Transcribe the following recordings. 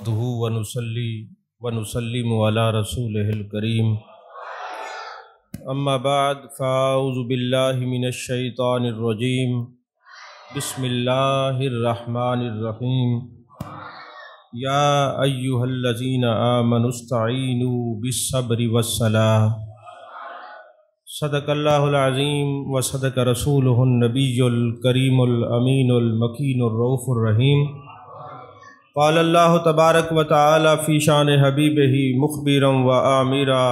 نحمده ونصلي ونسلم على رسوله الكريم اما بعد فاعوذ باللہ من الشیطان الرجیم بسم اللہ الرحمن الرحیم یا ایھا الذین آمنوا استعینوا بالصبر والصلاة صدق اللہ العظیم وصدق رسولہ النبی الکریم الامین المکین الرؤوف الرحیم قال اللہ تبارک و تعالی فی شان حبیبہ مخبرا و آمرا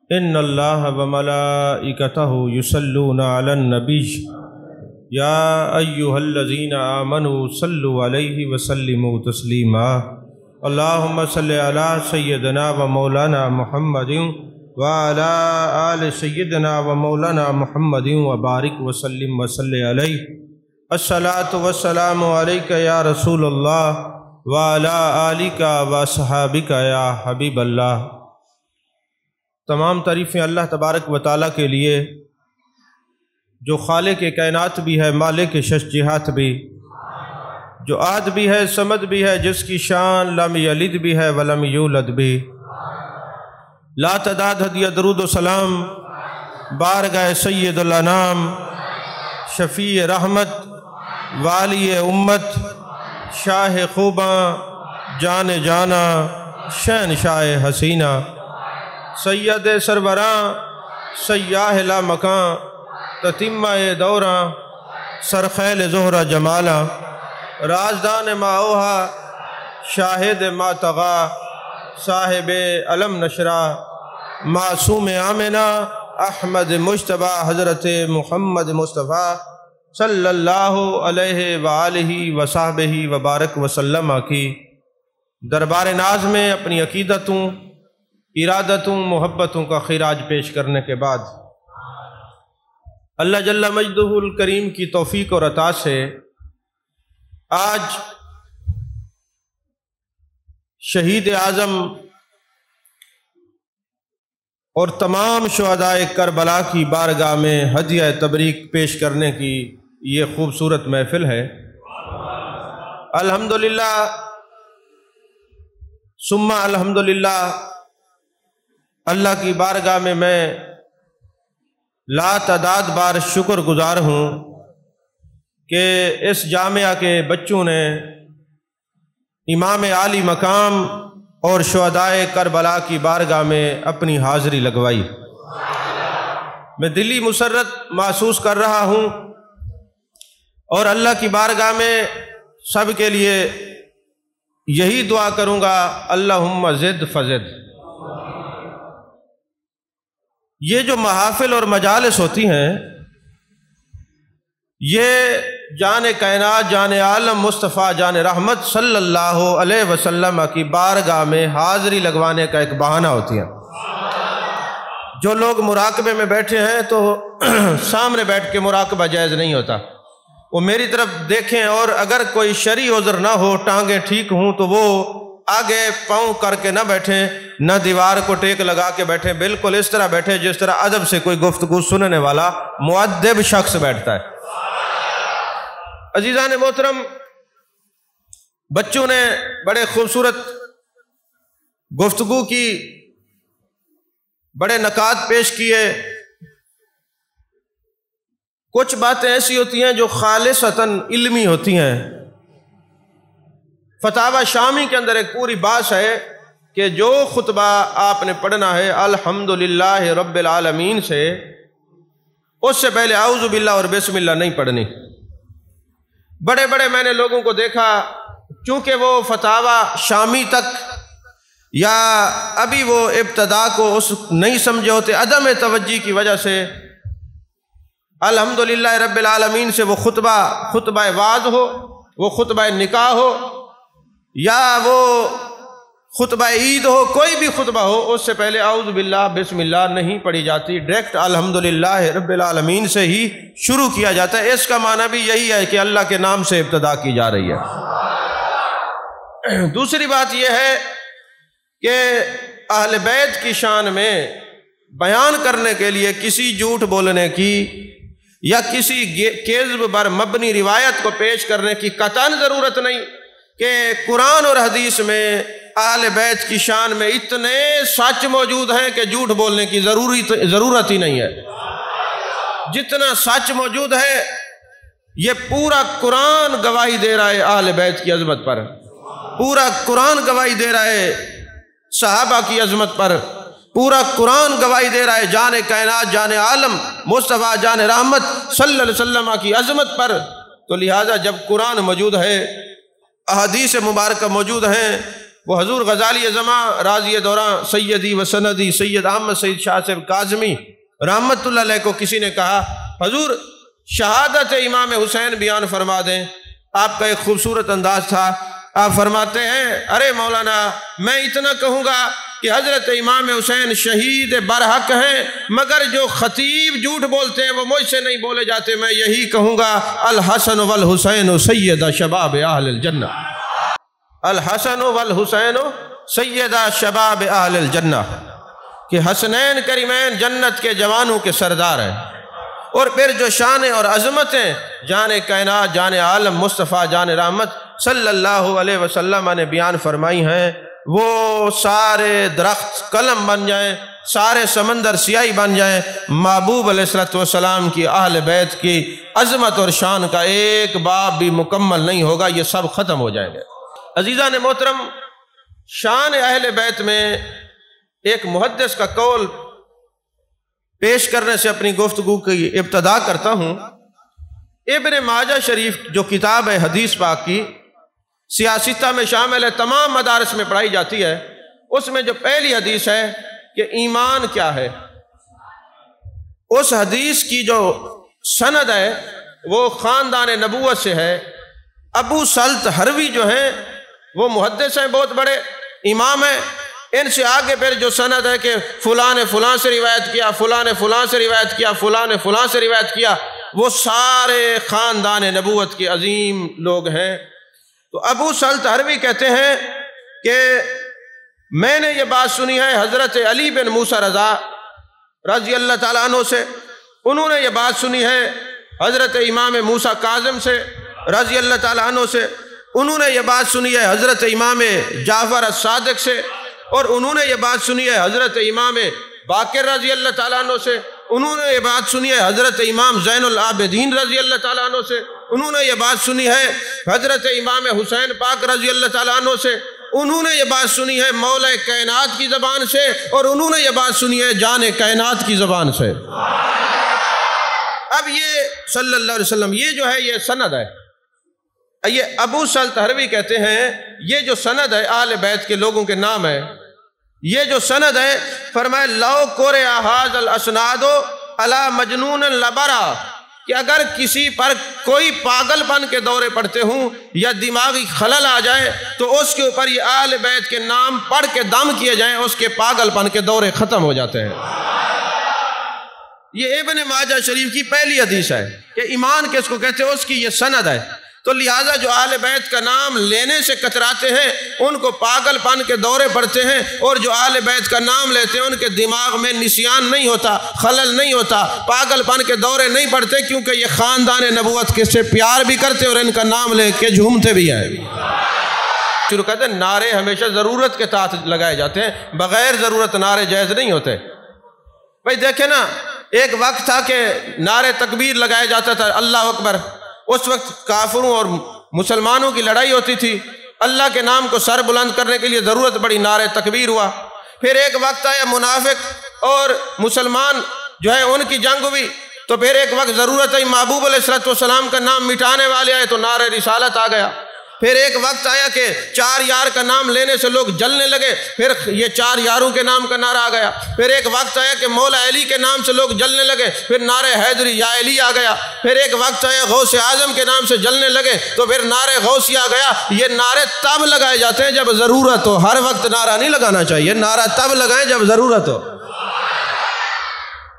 ان اللہ و ملائکتہ یصلون علی النبی یا ایھا الذین آمنوا صلوا علیہ وسلموا تسلیما اللہم صل علی سیدنا و مولانا محمد وعلی آل سیدنا و مولانا محمد وبارک وسلم وصلی علیہ الصلاۃ والسلام علیک یا رسول اللہ وعلی آلک وصحابک یا حبیب اللہ۔ تمام تعریفیں اللہ تبارک و تعالیٰ کے لیے جو خالق کائنات بھی ہے، مالک شش جہات بھی، جو آد بھی ہے، صمد بھی ہے، جس کی شان لم یلد بھی ہے ولم یولد بھی۔ لا تعداد ہدیہ درود و سلام بارگاہ سید الانام شفیع رحمت والی امت شاہ خوباں جان جانا شہنشاہ حسینہ سید سربراں سیاہ لا مکاں تتمہ دوراں سرخیل زہرہ جمالا رازدان ما اوہا شاہد ما طغا صاحب علم نشرہ معصوم آمنہ احمد مجتبیٰ حضرت محمد مصطفیٰ صلی اللہ علیہ وآلہ وصحبہ وبارک وسلم کی دربار ناز میں اپنی عقیدتوں، ارادتوں، محبتوں کا خراج پیش کرنے کے بعد اللہ جل مجدہ الکریم کی توفیق اور عطا سے آج شہید اعظم اور تمام شہدائے کربلا کی بارگاہ میں ہدیہ تبریک پیش کرنے کی یہ خوبصورت محفل ہے۔ الحمدللہ ثم الحمدللہ اللہ کی بارگاہ میں لا تعداد بار شکر گزار ہوں کہ اس جامعہ کے بچوں نے امام عالی مقام اور شہدائے کربلا کی بارگاہ میں اپنی حاضری لگوائی۔ میں دلی مسرت محسوس کر رہا ہوں اور اللہ کی بارگاہ میں سب کے لیے یہی دعا کروں گا، اللہم زد فزد۔ یہ جو محافل اور مجالس ہوتی ہیں، یہ جان کائنات، جان عالم مصطفیٰ، جان رحمت صلی اللہ علیہ وسلم کی بارگاہ میں حاضری لگوانے کا ایک بہانہ ہوتی ہیں۔ جو لوگ مراقبے میں بیٹھے ہیں تو سامنے بیٹھ کے مراقبہ جائز نہیں ہوتا، وہ میری طرف دیکھیں، اور اگر کوئی شرعی عذر نہ ہو، ٹانگیں ٹھیک ہوں، تو وہ آگے پاؤں کر کے نہ بیٹھیں، نہ دیوار کو ٹیک لگا کے بیٹھیں، بالکل اس طرح بیٹھیں جس طرح ادب سے کوئی گفتگو سننے والا مؤدب شخص بیٹھتا ہے۔ عزیزان محترم، بچوں نے بڑے خوبصورت گفتگو کی، بڑے نکات پیش کیے۔ کچھ باتیں ایسی ہوتی ہیں جو خالصتاً علمی ہوتی ہیں۔ فتاوی شامی کے اندر ایک پوری بات ہے کہ جو خطبہ آپ نے پڑھنا ہے الحمدللہ رب العالمین سے، اس سے پہلے اعوذ باللہ اور بسم اللہ نہیں پڑھنی۔ بڑے بڑے میں نے لوگوں کو دیکھا، چونکہ وہ فتاوی شامی تک یا ابھی وہ ابتدا کو اس نہیں سمجھے ہوتے، عدم توجہ کی وجہ سے الحمدللہ رب العالمین سے وہ خطبہ وعظ ہو، وہ خطبہ نکاح ہو، یا وہ خطبہ عید ہو، کوئی بھی خطبہ ہو، اس سے پہلے اعوذ باللہ بسم اللہ نہیں پڑھی جاتی، ڈائریکٹ الحمدللہ رب العالمین سے ہی شروع کیا جاتا ہے۔ اس کا معنی بھی یہی ہے کہ اللہ کے نام سے ابتدا کی جا رہی ہے۔ دوسری بات یہ ہے کہ اہل بیت کی شان میں بیان کرنے کے لیے کسی جھوٹ بولنے کی یا کسی کذب پر مبنی روایت کو پیش کرنے کی قطعاً ضرورت نہیں کہ قرآن اور حدیث میں اہل بیت کی شان میں اتنے سچ موجود ہیں کہ جھوٹ بولنے کی ضرورت ہی نہیں ہے۔ جتنا سچ موجود ہے یہ پورا قرآن گواہی دے رہا ہے اہل بیت کی عظمت پر، پورا قرآن گواہی دے رہا ہے صحابہ کی عظمت پر، پورا قرآن گواہی دے رہا ہے جان کائنات، جان عالم مصطفیٰ جان رحمت صلی اللہ علیہ وسلم کی عظمت پر۔ تو لہٰذا جب قرآن موجود ہے، احادیث مبارکہ موجود ہیں، وہ حضور غزالی زماں راضی دوراں سیدی و سندی سید احمد سعید شاہ صاحب کاظمی رحمت اللہ علیہ کو کسی نے کہا حضور شہادت امام حسین بیان فرما دیں۔ آپ کا ایک خوبصورت انداز تھا، آپ فرماتے ہیں ارے مولانا میں اتنا کہوں گا کہ حضرت امام حسین شہید برحق ہیں، مگر جو خطیب جھوٹ بولتے ہیں وہ مجھ سے نہیں بولے جاتے، میں یہی کہوں گا الحسن والحسین سید شباب اہل الجنہ، الحسن والحسین سید شباب اہل الجنہ، کہ حسنین کریمین جنت کے جوانوں کے سردار ہیں۔ اور پھر جو شان اور عظمتیں جان کائنات جان عالم مصطفیٰ جان رحمت صلی اللہ علیہ وسلم نے بیان فرمائی ہیں، وہ سارے درخت قلم بن جائیں، سارے سمندر سیاہی بن جائیں، محبوب علیہ السلام کی اہل بیت کی عظمت اور شان کا ایک باب بھی مکمل نہیں ہوگا، یہ سب ختم ہو جائیں گے۔ عزیزان محترم، شان اہل بیت میں ایک محدث کا قول پیش کرنے سے اپنی گفتگو کی ابتدا کرتا ہوں۔ ابن ماجہ شریف جو کتاب ہے حدیث پاک کی، سیاستہ میں شامل ہے، تمام مدارس میں پڑھائی جاتی ہے، اس میں جو پہلی حدیث ہے کہ ایمان کیا ہے، اس حدیث کی جو سند ہے وہ خاندان نبوت سے ہے۔ ابو سلط حروی جو ہیں وہ محدث ہیں، بہت بڑے امام ہیں، ان سے آگے پھر جو سند ہے کہ فلاں نے فلاں سے روایت کیا، فلاں نے فلاں سے روایت کیا، فلاں نے فلاں سے روایت کیا، وہ سارے خاندان نبوت کے عظیم لوگ ہیں۔ تو ابو سلط حروی کہتے ہیں کہ میں نے یہ بات سنی ہے حضرت علی بن موسیٰ رضا رضی اللہ تعالیٰ عنہ سے، انہوں نے یہ بات سنی ہے حضرت امام موسیٰ کاظم سے رضی اللہ تعالیٰ عنہ سے، انہوں نے یہ بات سنی ہے حضرت امام جعفر الصادق سے، اور انہوں نے یہ بات سنی ہے حضرت امام باقر رضی اللہ تعالیٰ عنہ سے، انہوں نے یہ بات سنی ہے حضرت امام زین العابدین رضی اللہ تعالیٰ عنہ سے، انہوں نے یہ بات سنی ہے حضرت امام حسین پاک رضی اللہ تعالیٰ عنہ سے، انہوں نے یہ بات سنی ہے مولا کائنات کی زبان سے، اور انہوں نے یہ بات سنی ہے جان کائنات کی زبان سے۔ اب یہ صلی اللہ علیہ وسلم یہ جو ہے یہ سند ہے، یہ ابو سلط حروی کہتے ہیں یہ جو سند ہے آل بیت کے لوگوں کے نام ہے، یہ جو سند ہے فرمائے لو قرئ ھذا الاسناد علی مجنون لبرا، کہ اگر کسی پر کوئی پاگل پن کے دورے پڑتے ہوں یا دماغی خلل آ جائے تو اس کے اوپر یہ آل بیت کے نام پڑھ کے دم کیے جائیں، اس کے پاگل پن کے دورے ختم ہو جاتے ہیں۔ یہ ابن ماجہ شریف کی پہلی حدیث ہے کہ ایمان کس کو کہتے ہیں، اس کی یہ سند ہے۔ تو لہٰذا جو اہل بیت کا نام لینے سے کتراتے ہیں ان کو پاگل پن کے دورے پڑتے ہیں، اور جو اہل بیت کا نام لیتے ہیں ان کے دماغ میں نسیان نہیں ہوتا، خلل نہیں ہوتا، پاگل پن کے دورے نہیں پڑتے، کیونکہ یہ خاندان نبوت کے سے پیار بھی کرتے اور ان کا نام لے کے جھومتے بھی ہیں۔ شروع کہتے ہیں نعرے ہمیشہ ضرورت کے تحت لگائے جاتے ہیں، بغیر ضرورت نعرے جائز نہیں ہوتے۔ بھائی دیکھیں نا، ایک وقت تھا کہ نعرے تکبیر لگایا جاتا تھا، اللہ اکبر، اس وقت کافروں اور مسلمانوں کی لڑائی ہوتی تھی، اللہ کے نام کو سر بلند کرنے کے لیے ضرورت پڑی، نعرے تکبیر ہوا۔ پھر ایک وقت آیا منافق اور مسلمان جو ہے ان کی جنگ ہوئی، تو پھر ایک وقت ضرورت آئی محبوب علیہ السلام کا نام مٹانے والے آئے تو نعرہ رسالت آ گیا۔ پھر ایک وقت آیا کہ 4 یار کا نام لینے سے لوگ جلنے لگے، پھر یہ 4 یاروں کے نام کا نعرہ آ گیا۔ پھر ایک وقت آیا کہ مولا علی کے نام سے لوگ جلنے لگے، پھر نعرہ حیدری یا علی آ گیا۔ پھر ایک وقت آیا غوث اعظم کے نام سے جلنے لگے تو پھر نعرہ غوثی آ گیا۔ یہ نعرے تب لگائے جاتے ہیں جب ضرورت ہو، ہر وقت نعرہ نہیں لگانا چاہیے، نعرہ تب لگائیں جب ضرورت ہو۔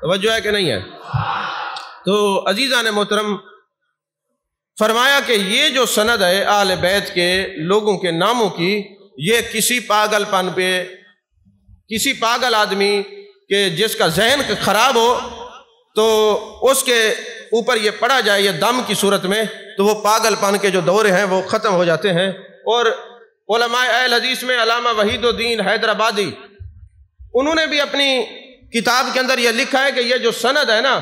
توجہ ہے کہ نہیں ہے؟ تو عزیزان محترم، فرمایا کہ یہ جو سند ہے آل بیت کے لوگوں کے ناموں کی، یہ کسی پاگل پن پہ، کسی پاگل آدمی کہ جس کا ذہن خراب ہو تو اس کے اوپر یہ پڑھا جائے یہ دم کی صورت میں، تو وہ پاگل پن کے جو دورے ہیں وہ ختم ہو جاتے ہیں۔ اور علماء اہل حدیث میں علامہ وحید الدین حیدرآبادی، انہوں نے بھی اپنی کتاب کے اندر یہ لکھا ہے کہ یہ جو سند ہے نا،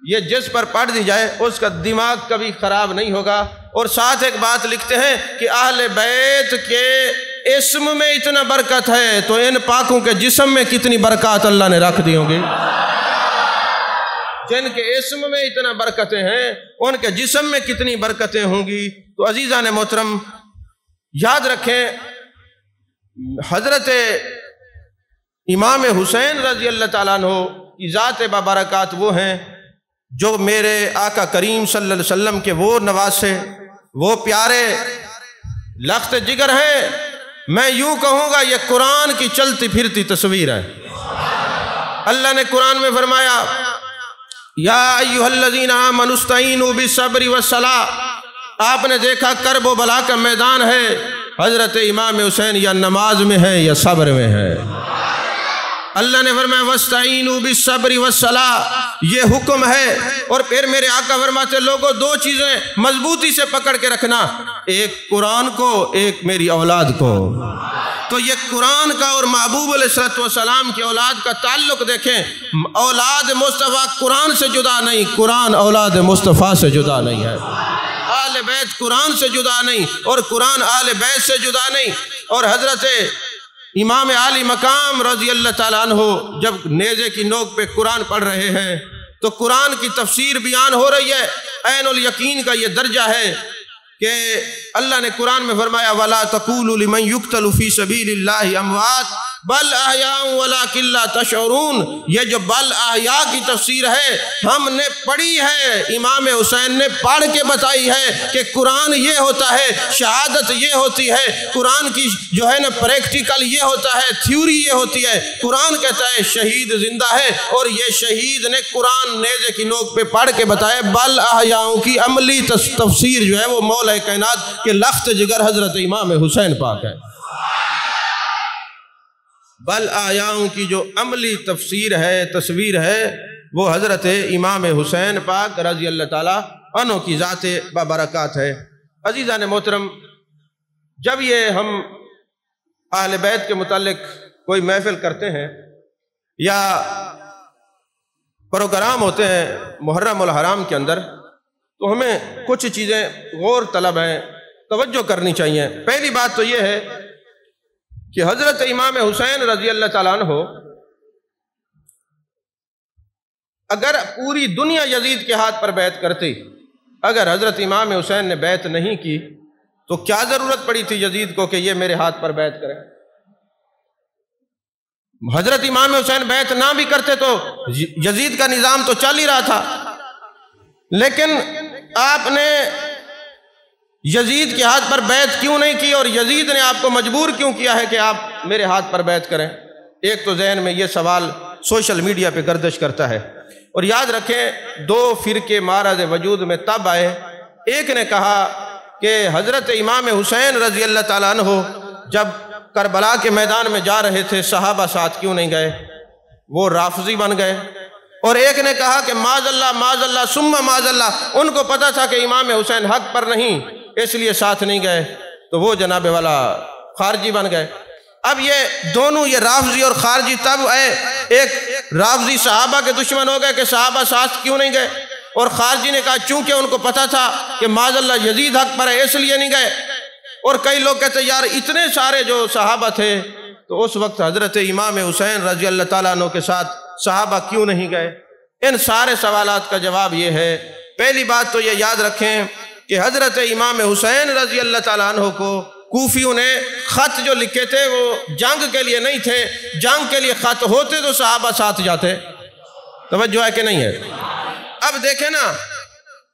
یہ جس پر پڑھ دی جائے اس کا دماغ کبھی خراب نہیں ہوگا۔ اور ساتھ ایک بات لکھتے ہیں کہ اہل بیت کے اسم میں اتنا برکت ہے تو ان پاکوں کے جسم میں کتنی برکات اللہ نے رکھ دی ہوں گی۔ جن کے اسم میں اتنا برکتیں ہیں ان کے جسم میں کتنی برکتیں ہوں گی۔ تو عزیزان محترم یاد رکھیں، حضرت امام حسین رضی اللہ تعالیٰ عنہ کی ذات بابرکات وہ ہیں جو میرے آقا کریم صلی اللہ علیہ وسلم کے وہ نواسے، وہ پیارے لخت جگر ہیں۔ میں یوں کہوں گا یہ قرآن کی چلتی پھرتی تصویر ہے۔ اللہ نے قرآن میں فرمایا یا ایھا الذین آمنوا استعینوا بالصبر والصلاۃ۔ آپ نے دیکھا کرب و بلا کا میدان ہے، حضرت امام حسین یا نماز میں ہے یا صبر میں ہے۔ اللہ نے فرمایا وَاسْتَعِينُوا بِالصَّبْرِ وَالصَّلَاةِ، یہ حکم ہے۔ اور پھر میرے آقا فرماتے لوگوں دو چیزیں مضبوطی سے پکڑ کے رکھنا، ایک قرآن کو، ایک میری اولاد کو۔ تو یہ قرآن کا اور محبوب علیہ السلام کی اولاد کا تعلق دیکھیں، اولاد مصطفیٰ قرآن سے جدا نہیں، قرآن اولاد مصطفیٰ سے جدا نہیں ہے۔ آل بیت قرآن سے جدا نہیں اور قرآن آل بیت سے جدا نہیں۔ اور حضرت امام عالی مقام رضی اللہ تعالیٰ عنہ جب نیزے کی نوک پہ قرآن پڑھ رہے ہیں تو قرآن کی تفسیر بیان ہو رہی ہے۔ عین الیقین کا یہ درجہ ہے کہ اللہ نے قرآن میں فرمایا وَلَا تَقُولُوا لِمَنْ يُقْتَلُ فِي سَبِيلِ اللَّهِ أَمْوَاتٌ بَلْ أَحْيَاءٌ وَلَٰكِن لَّا تَشْعُرُونَ۔ یہ جو بل احیاء کی تفسیر ہے ہم نے پڑھی ہے، امام حسین نے پڑھ کے بتائی ہے کہ قرآن یہ ہوتا ہے، شہادت یہ ہوتی ہے، قرآن کی جو ہے نا پریکٹیکل یہ ہوتا ہے، تھیوری یہ ہوتی ہے۔ قرآن کہتا ہے شہید زندہ ہے، اور یہ شہید نے قرآن نیزے کی نوک پہ پڑھ کے بتایا۔ بل احیاء کی عملی تفسیر جو ہے وہ مولا کائنات کے لخت جگر حضرت امام حسین پاک ہے۔ بل آیاؤں کی جو عملی تفسیر ہے، تصویر ہے، وہ حضرت امام حسین پاک رضی اللہ تعالیٰ عنہ کی ذات بابرکات ہے۔ عزیزان محترم، جب یہ ہم اہل بیت کے متعلق کوئی محفل کرتے ہیں یا پروگرام ہوتے ہیں محرم الحرام کے اندر، تو ہمیں کچھ چیزیں غور طلب ہیں، توجہ کرنی چاہیے۔ پہلی بات تو یہ ہے کہ حضرت امام حسین رضی اللہ تعالیٰ عنہ اگر پوری دنیا یزید کے ہاتھ پر بیعت کرتی، اگر حضرت امام حسین نے بیعت نہیں کی تو کیا ضرورت پڑی تھی یزید کو کہ یہ میرے ہاتھ پر بیعت کرے؟ حضرت امام حسین بیعت نہ بھی کرتے تو یزید کا نظام تو چل ہی رہا تھا، لیکن آپ نے یزید کے ہاتھ پر بیعت کیوں نہیں کی اور یزید نے آپ کو مجبور کیوں کیا ہے کہ آپ میرے ہاتھ پر بیعت کریں؟ ایک تو ذہن میں یہ سوال سوشل میڈیا پہ گردش کرتا ہے۔ اور یاد رکھیں دو فرقے معرض وجود میں تب آئے، ایک نے کہا کہ حضرت امام حسین رضی اللہ تعالیٰ عنہ جب کربلا کے میدان میں جا رہے تھے صحابہ ساتھ کیوں نہیں گئے؟ وہ رافضی بن گئے۔ اور ایک نے کہا کہ معاذ اللہ ثم معاذ اللہ، ان کو پتا تھا کہ امام حسین حق پر نہیں اس لیے ساتھ نہیں گئے، تو وہ جناب والا خارجی بن گئے۔ اب یہ دونوں، یہ رافضی اور خارجی تب آئے، ایک رافضی صحابہ کے دشمن ہو گئے کہ صحابہ ساتھ کیوں نہیں گئے، اور خارجی نے کہا چونکہ ان کو پتا تھا کہ معاذ اللہ یزید حق پر ہے اس لیے نہیں گئے۔ اور کئی لوگ کہتے یار اتنے سارے جو صحابہ تھے تو اس وقت حضرت امام حسین رضی اللہ تعالیٰ عنہ کے ساتھ صحابہ کیوں نہیں گئے؟ ان سارے سوالات کا جواب یہ ہے، پہلی بات تو یہ یاد رکھیں کہ حضرت امام حسین رضی اللہ تعالیٰ عنہ کو کوفیوں نے خط جو لکھے تھے وہ جنگ کے لیے نہیں تھے، جنگ کے لیے خط ہوتے تو صحابہ ساتھ جاتے۔ توجہ ہے کہ نہیں ہے؟ اب دیکھیں نا،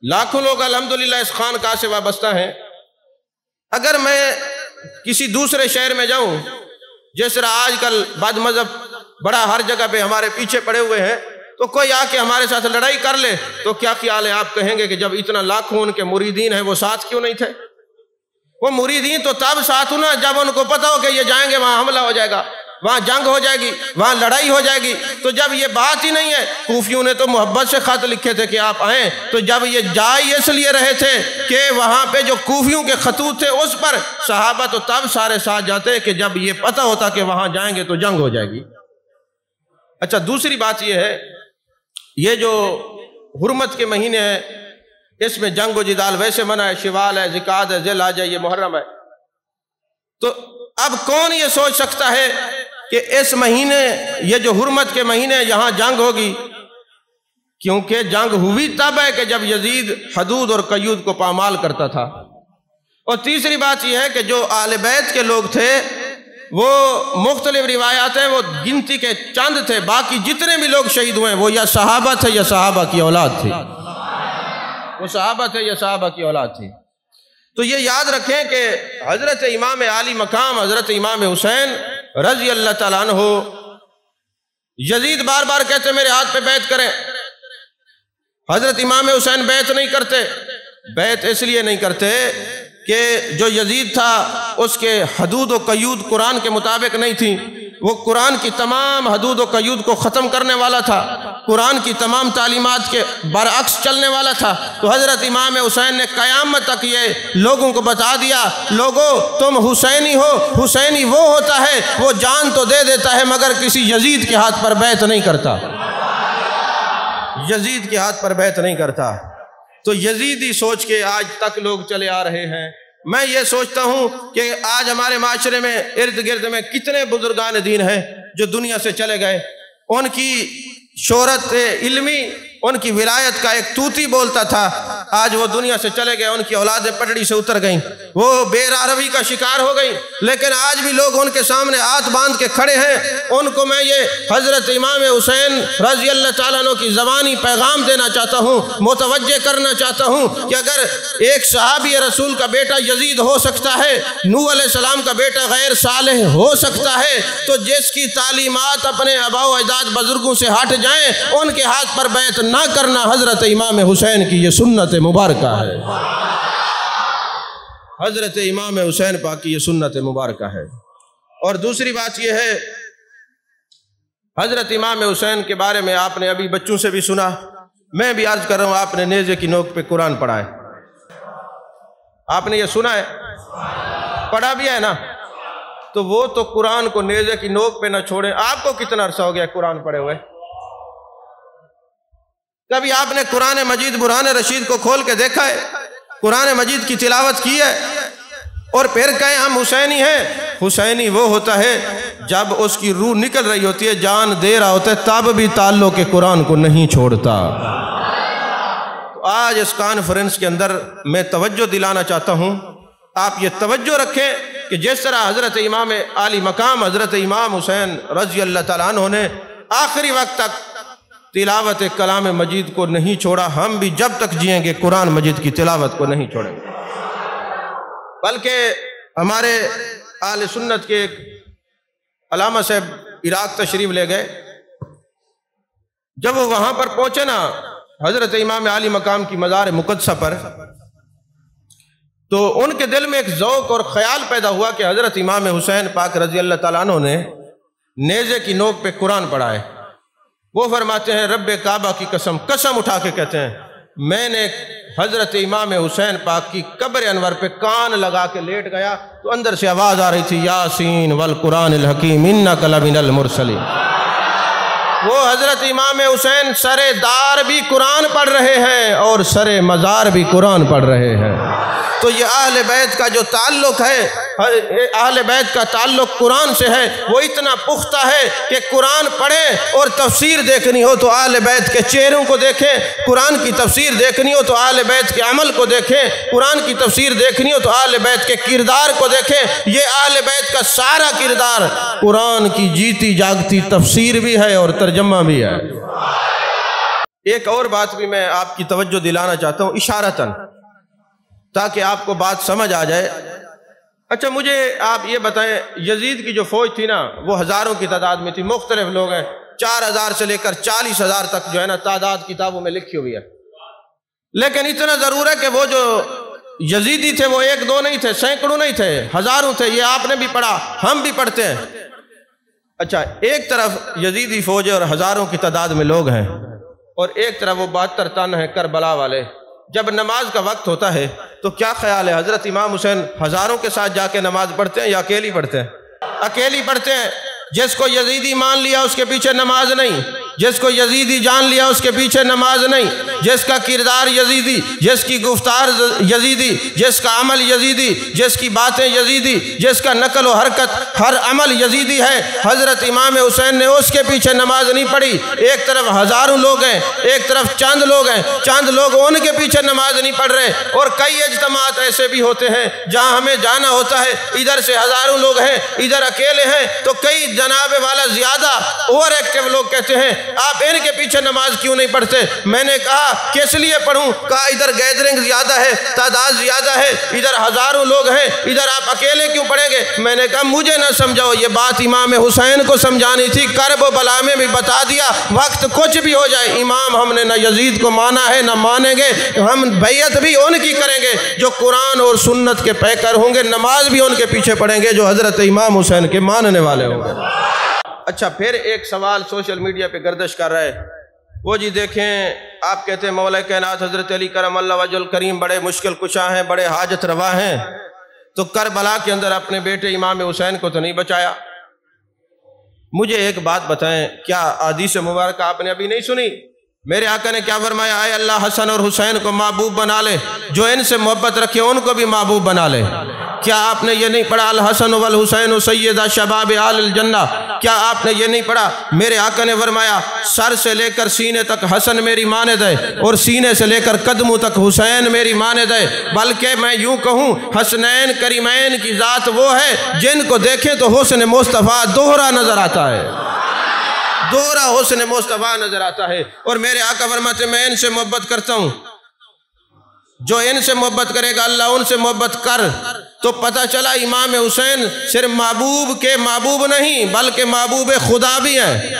لاکھوں لوگ الحمدللہ اس خانقاہ سے وابستہ ہیں۔ اگر میں کسی دوسرے شہر میں جاؤں، جس طرح آج کل بد مذہب بڑا ہر جگہ پہ ہمارے پیچھے پڑے ہوئے ہیں، تو کوئی آ کے ہمارے ساتھ لڑائی کر لے تو کیا خیال ہے؟ آپ کہیں گے کہ جب اتنا لاکھوں ان کے مریدین ہیں وہ ساتھ کیوں نہیں تھے؟ وہ مریدین تو تب ساتھ ہونا جب ان کو پتا ہو کہ یہ جائیں گے وہاں حملہ ہو جائے گا۔ وہاں جنگ ہو جائے گی، وہاں لڑائی ہو جائے گی۔ تو جب یہ بات ہی نہیں ہے، کوفیوں نے تو محبت سے خط لکھے تھے کہ آپ آئیں، تو جب یہ جا ہی اس لیے رہے تھے کہ وہاں پہ جو کوفیوں کے خطوط تھے اس پر صحابہ تو تب سارے ساتھ جاتے کہ جب یہ پتہ ہوتا کہ وہاں جائیں گے تو جنگ ہو جائے گی۔ اچھا، دوسری بات یہ ہے، یہ جو حرمت کے مہینے ہیں اس میں جنگ و جدال ویسے منع ہے، شوال ہے، ذوالقعدہ ہے، ذی الحجہ، یہ محرم ہے۔ تو اب کون یہ سوچ سکتا ہے کہ اس مہینے، یہ جو حرمت کے مہینے یہاں جنگ ہوگی؟ کیونکہ جنگ ہوئی تب ہے کہ جب یزید حدود اور قیود کو پامال کرتا تھا۔ اور تیسری بات یہ ہے کہ جو اہل بیت کے لوگ تھے وہ مختلف روایات ہیں، وہ گنتی کے چند تھے، باقی جتنے بھی لوگ شہید ہوئے وہ یا صحابہ تھے یا صحابہ کی اولاد تھی، وہ صحابہ تھے یا صحابہ کی اولاد تھی۔ تو یہ یاد رکھیں کہ حضرت امام عالی مقام حضرت امام حسین رضی اللہ تعالیٰ عنہ، یزید بار بار کہتے میرے ہاتھ پہ بیعت کریں، حضرت امام حسین بیعت نہیں کرتے۔ بیعت اس لیے نہیں کرتے کہ جو یزید تھا اس کے حدود و قیود قرآن کے مطابق نہیں تھی، وہ قرآن کی تمام حدود و قیود کو ختم کرنے والا تھا، قرآن کی تمام تعلیمات کے برعکس چلنے والا تھا۔ تو حضرت امام حسین نے قیامت تک یہ لوگوں کو بتا دیا، لوگوں تم حسینی ہو، حسینی وہ ہوتا ہے وہ جان تو دے دیتا ہے مگر کسی یزید کے ہاتھ پر بیعت نہیں کرتا، یزید کے ہاتھ پر بیعت نہیں کرتا۔ تو یزیدی سوچ کے آج تک لوگ چلے آ رہے ہیں۔ میں یہ سوچتا ہوں کہ آج ہمارے معاشرے میں ارد گرد میں کتنے بزرگان دین ہیں جو دنیا سے چلے گئے، ان کی شہرت علمی، ان کی ولایت کا ایک طوطی بولتا تھا، آج وہ دنیا سے چلے گئے، ان کی اولادیں پٹڑی سے اتر گئیں، وہ بے راروی کا شکار ہو گئیں، لیکن آج بھی لوگ ان کے سامنے ہاتھ باندھ کے کھڑے ہیں۔ ان کو میں یہ حضرت امام حسین رضی اللہ تعالیٰ عنہ کی زبانی پیغام دینا چاہتا ہوں، متوجہ کرنا چاہتا ہوں کہ اگر ایک صحابی رسول کا بیٹا یزید ہو سکتا ہے، نوح علیہ السلام کا بیٹا غیر صالح ہو سکتا ہے، تو جس کی تعلیمات اپنے آباء و اجداد بزرگوں سے ہٹ جائیں ان کے ہاتھ پر بیعت نہ کرنا حضرت امام حسین کی یہ سنت مبارکہ ہے، حضرت امام حسین پاک کی یہ سنت مبارکہ ہے۔ اور دوسری بات یہ ہے، حضرت امام حسین کے بارے میں آپ نے ابھی بچوں سے بھی سنا، میں بھی عرض کر رہا ہوں، آپ نے نیزے کی نوک پہ قرآن پڑھا ہے، آپ نے یہ سنا ہے، پڑھا بھی ہے نا؟ تو وہ تو قرآن کو نیزے کی نوک پہ نہ چھوڑیں۔ آپ کو کتنا عرصہ ہو گیا قرآن پڑھے ہوئے؟ کبھی آپ نے قرآن مجید برہان رشید کو کھول کے دیکھا ہے؟ قرآن مجید کی تلاوت کی ہے اور پھر کہیں ہم حسینی ہیں؟ حسینی وہ ہوتا ہے جب اس کی روح نکل رہی ہوتی ہے، جان دے رہا ہوتا ہے، تب بھی تعلق کے قرآن کو نہیں چھوڑتا۔ تو آج اس کانفرنس کے اندر میں توجہ دلانا چاہتا ہوں، آپ یہ توجہ رکھیں کہ جس طرح حضرت امام عالی مقام حضرت امام حسین رضی اللہ تعالیٰ عنہ نے آخری وقت تک تلاوت کلام مجید کو نہیں چھوڑا، ہم بھی جب تک جئیں گے قرآن مجید کی تلاوت کو نہیں چھوڑیں گے۔ بلکہ ہمارے اہل سنت کے ایک علامہ صاحب عراق تشریف لے گئے، جب وہ وہاں پر پہنچے نا حضرت امام عالی مقام کی مزار مقدسہ پر، تو ان کے دل میں ایک ذوق اور خیال پیدا ہوا کہ حضرت امام حسین پاک رضی اللہ تعالیٰ عنہ نے نیزے کی نوک پہ قرآن پڑھا ہے۔ وہ فرماتے ہیں رب کعبہ کی قسم، قسم اٹھا کے کہتے ہیں میں نے حضرت امام حسین پاک کی قبر انور پہ کان لگا کے لیٹ گیا تو اندر سے آواز آ رہی تھی یاسین والقرآن الحکیم انک لمن المرسلین۔ وہ حضرت امام حسین سر دار بھی قرآن پڑھ رہے ہیں اور سر مزار بھی قرآن پڑھ رہے ہیں۔ تو یہ اہل بیت کا جو تعلق ہے، اہل بیت کا تعلق قرآن سے ہے، وہ اتنا پختہ ہے کہ قرآن پڑھیں اور تفسیر دیکھنی ہو تو اہل بیت کے چہروں کو دیکھیں، قرآن کی تفسیر دیکھنی ہو تو اہل بیت کے عمل کو دیکھیں، قرآن کی تفسیر دیکھنی ہو تو اہل بیت کے کردار کو دیکھیں۔ یہ اہل بیت کا سارا کردار قرآن کی جیتی جاگتی تفسیر بھی ہے اور ترجمہ بھی ہے۔ ایک اور بات بھی میں آپ کی توجہ دلانا چاہتا ہوں اشارتاً، تاکہ آپ کو بات سمجھ آ جائے۔ اچھا مجھے آپ یہ بتائیں، یزید کی جو فوج تھی نا وہ ہزاروں کی تعداد میں تھی، مختلف لوگ ہیں، 4000 سے لے کر 40,000 تک جو ہے نا تعداد کتابوں میں لکھی ہوئی ہے، لیکن اتنا ضرور ہے کہ وہ جو یزیدی تھے وہ 1 2 نہیں تھے، سینکڑوں نہیں تھے، ہزاروں تھے، یہ آپ نے بھی پڑھا، ہم بھی پڑھتے ہیں۔ اچھا، ایک طرف یزیدی فوج اور ہزاروں کی تعداد میں لوگ ہیں، اور ایک طرف وہ 72 تن ہیں کربلا والے۔ جب نماز کا وقت ہوتا ہے تو کیا خیال ہے، حضرت امام حسین ہزاروں کے ساتھ جا کے نماز پڑھتے ہیں یا اکیلی پڑھتے ہیں؟ اکیلی پڑھتے ہیں۔ جس کو یزیدی مان لیا اس کے پیچھے نماز نہیں، جس کو یزیدی جان لیا اس کے پیچھے نماز نہیں، جس کا کردار یزیدی، جس کی گفتار یزیدی، جس کا عمل یزیدی، جس کی باتیں یزیدی، جس کا نقل و حرکت ہر عمل یزیدی ہے، حضرت امام حسین نے اس کے پیچھے نماز نہیں پڑھی۔ ایک طرف ہزاروں لوگ ہیں، ایک طرف چند لوگ ہیں، چند لوگ ان کے پیچھے نماز نہیں پڑھ رہے، اور کئی اجتماعات ایسے بھی ہوتے ہیں جہاں ہمیں جانا ہوتا ہے، ادھر سے ہزاروں لوگ ہیں، ادھر اکیلے ہیں، تو کئی جناب والا زیادہ اوور ایکٹیو لوگ کہتے ہیں آپ ان کے پیچھے نماز کیوں نہیں پڑھتے؟ میں نے کہا کس لیے پڑھوں؟ کہا ادھر گیدرنگ زیادہ ہے، تعداد زیادہ ہے، ادھر ہزاروں لوگ ہیں، ادھر آپ اکیلے کیوں پڑھیں گے؟ میں نے کہا مجھے نہ سمجھاؤ، یہ بات امام حسین کو سمجھانی تھی، کرب و بلا میں بھی بتا دیا، وقت کچھ بھی ہو جائے امام ہم نے نہ یزید کو مانا ہے نہ مانیں گے، ہم بیعت بھی ان کی کریں گے جو قرآن اور سنت کے پیکر ہوں گے، نماز بھی ان کے پیچھے پڑھیں گے جو حضرت امام حسین کے ماننے والے ہوں گے۔ اچھا، پھر ایک سوال سوشل میڈیا پہ گردش کر رہا ہے، وہ جی دیکھیں آپ کہتے ہیں مولا کائنات حضرت علی کرم اللہ وجہ الکریم بڑے مشکل کشا ہیں، بڑے حاجت روا ہیں، تو کربلا کے اندر اپنے بیٹے امام حسین کو تو نہیں بچایا۔ مجھے ایک بات بتائیں، کیا حدیث مبارکہ آپ نے ابھی نہیں سنی؟ میرے آقا نے کیا فرمایا؟ اے اللہ حسن اور حسین کو محبوب بنا لے، جو ان سے محبت رکھے ان کو بھی محبوب بنا لے۔ کیا آپ نے یہ نہیں پڑھا الحسن والحسین سیدہ شباب آل الجنہ؟ کیا آپ نے یہ نہیں پڑھا میرے آقا نے فرمایا سر سے لے کر سینے تک حسن میری ماند ہے اور سینے سے لے کر قدموں تک حسین میری ماند ہے، بلکہ میں یوں کہوں حسنین کریمین کی ذات وہ ہے جن کو دیکھیں تو حسن مصطفیٰ دوہرا نظر آتا ہے، دوہرا حسن مصطفیٰ نظر آتا ہے۔ اور میرے آقا فرماتے میں ان سے محبت کرتا ہوں، جو ان سے محبت کرے گا اللہ ان سے محبت کر۔ تو پتہ چلا امام حسین صرف محبوب کے محبوب نہیں بلکہ محبوب خدا بھی ہیں۔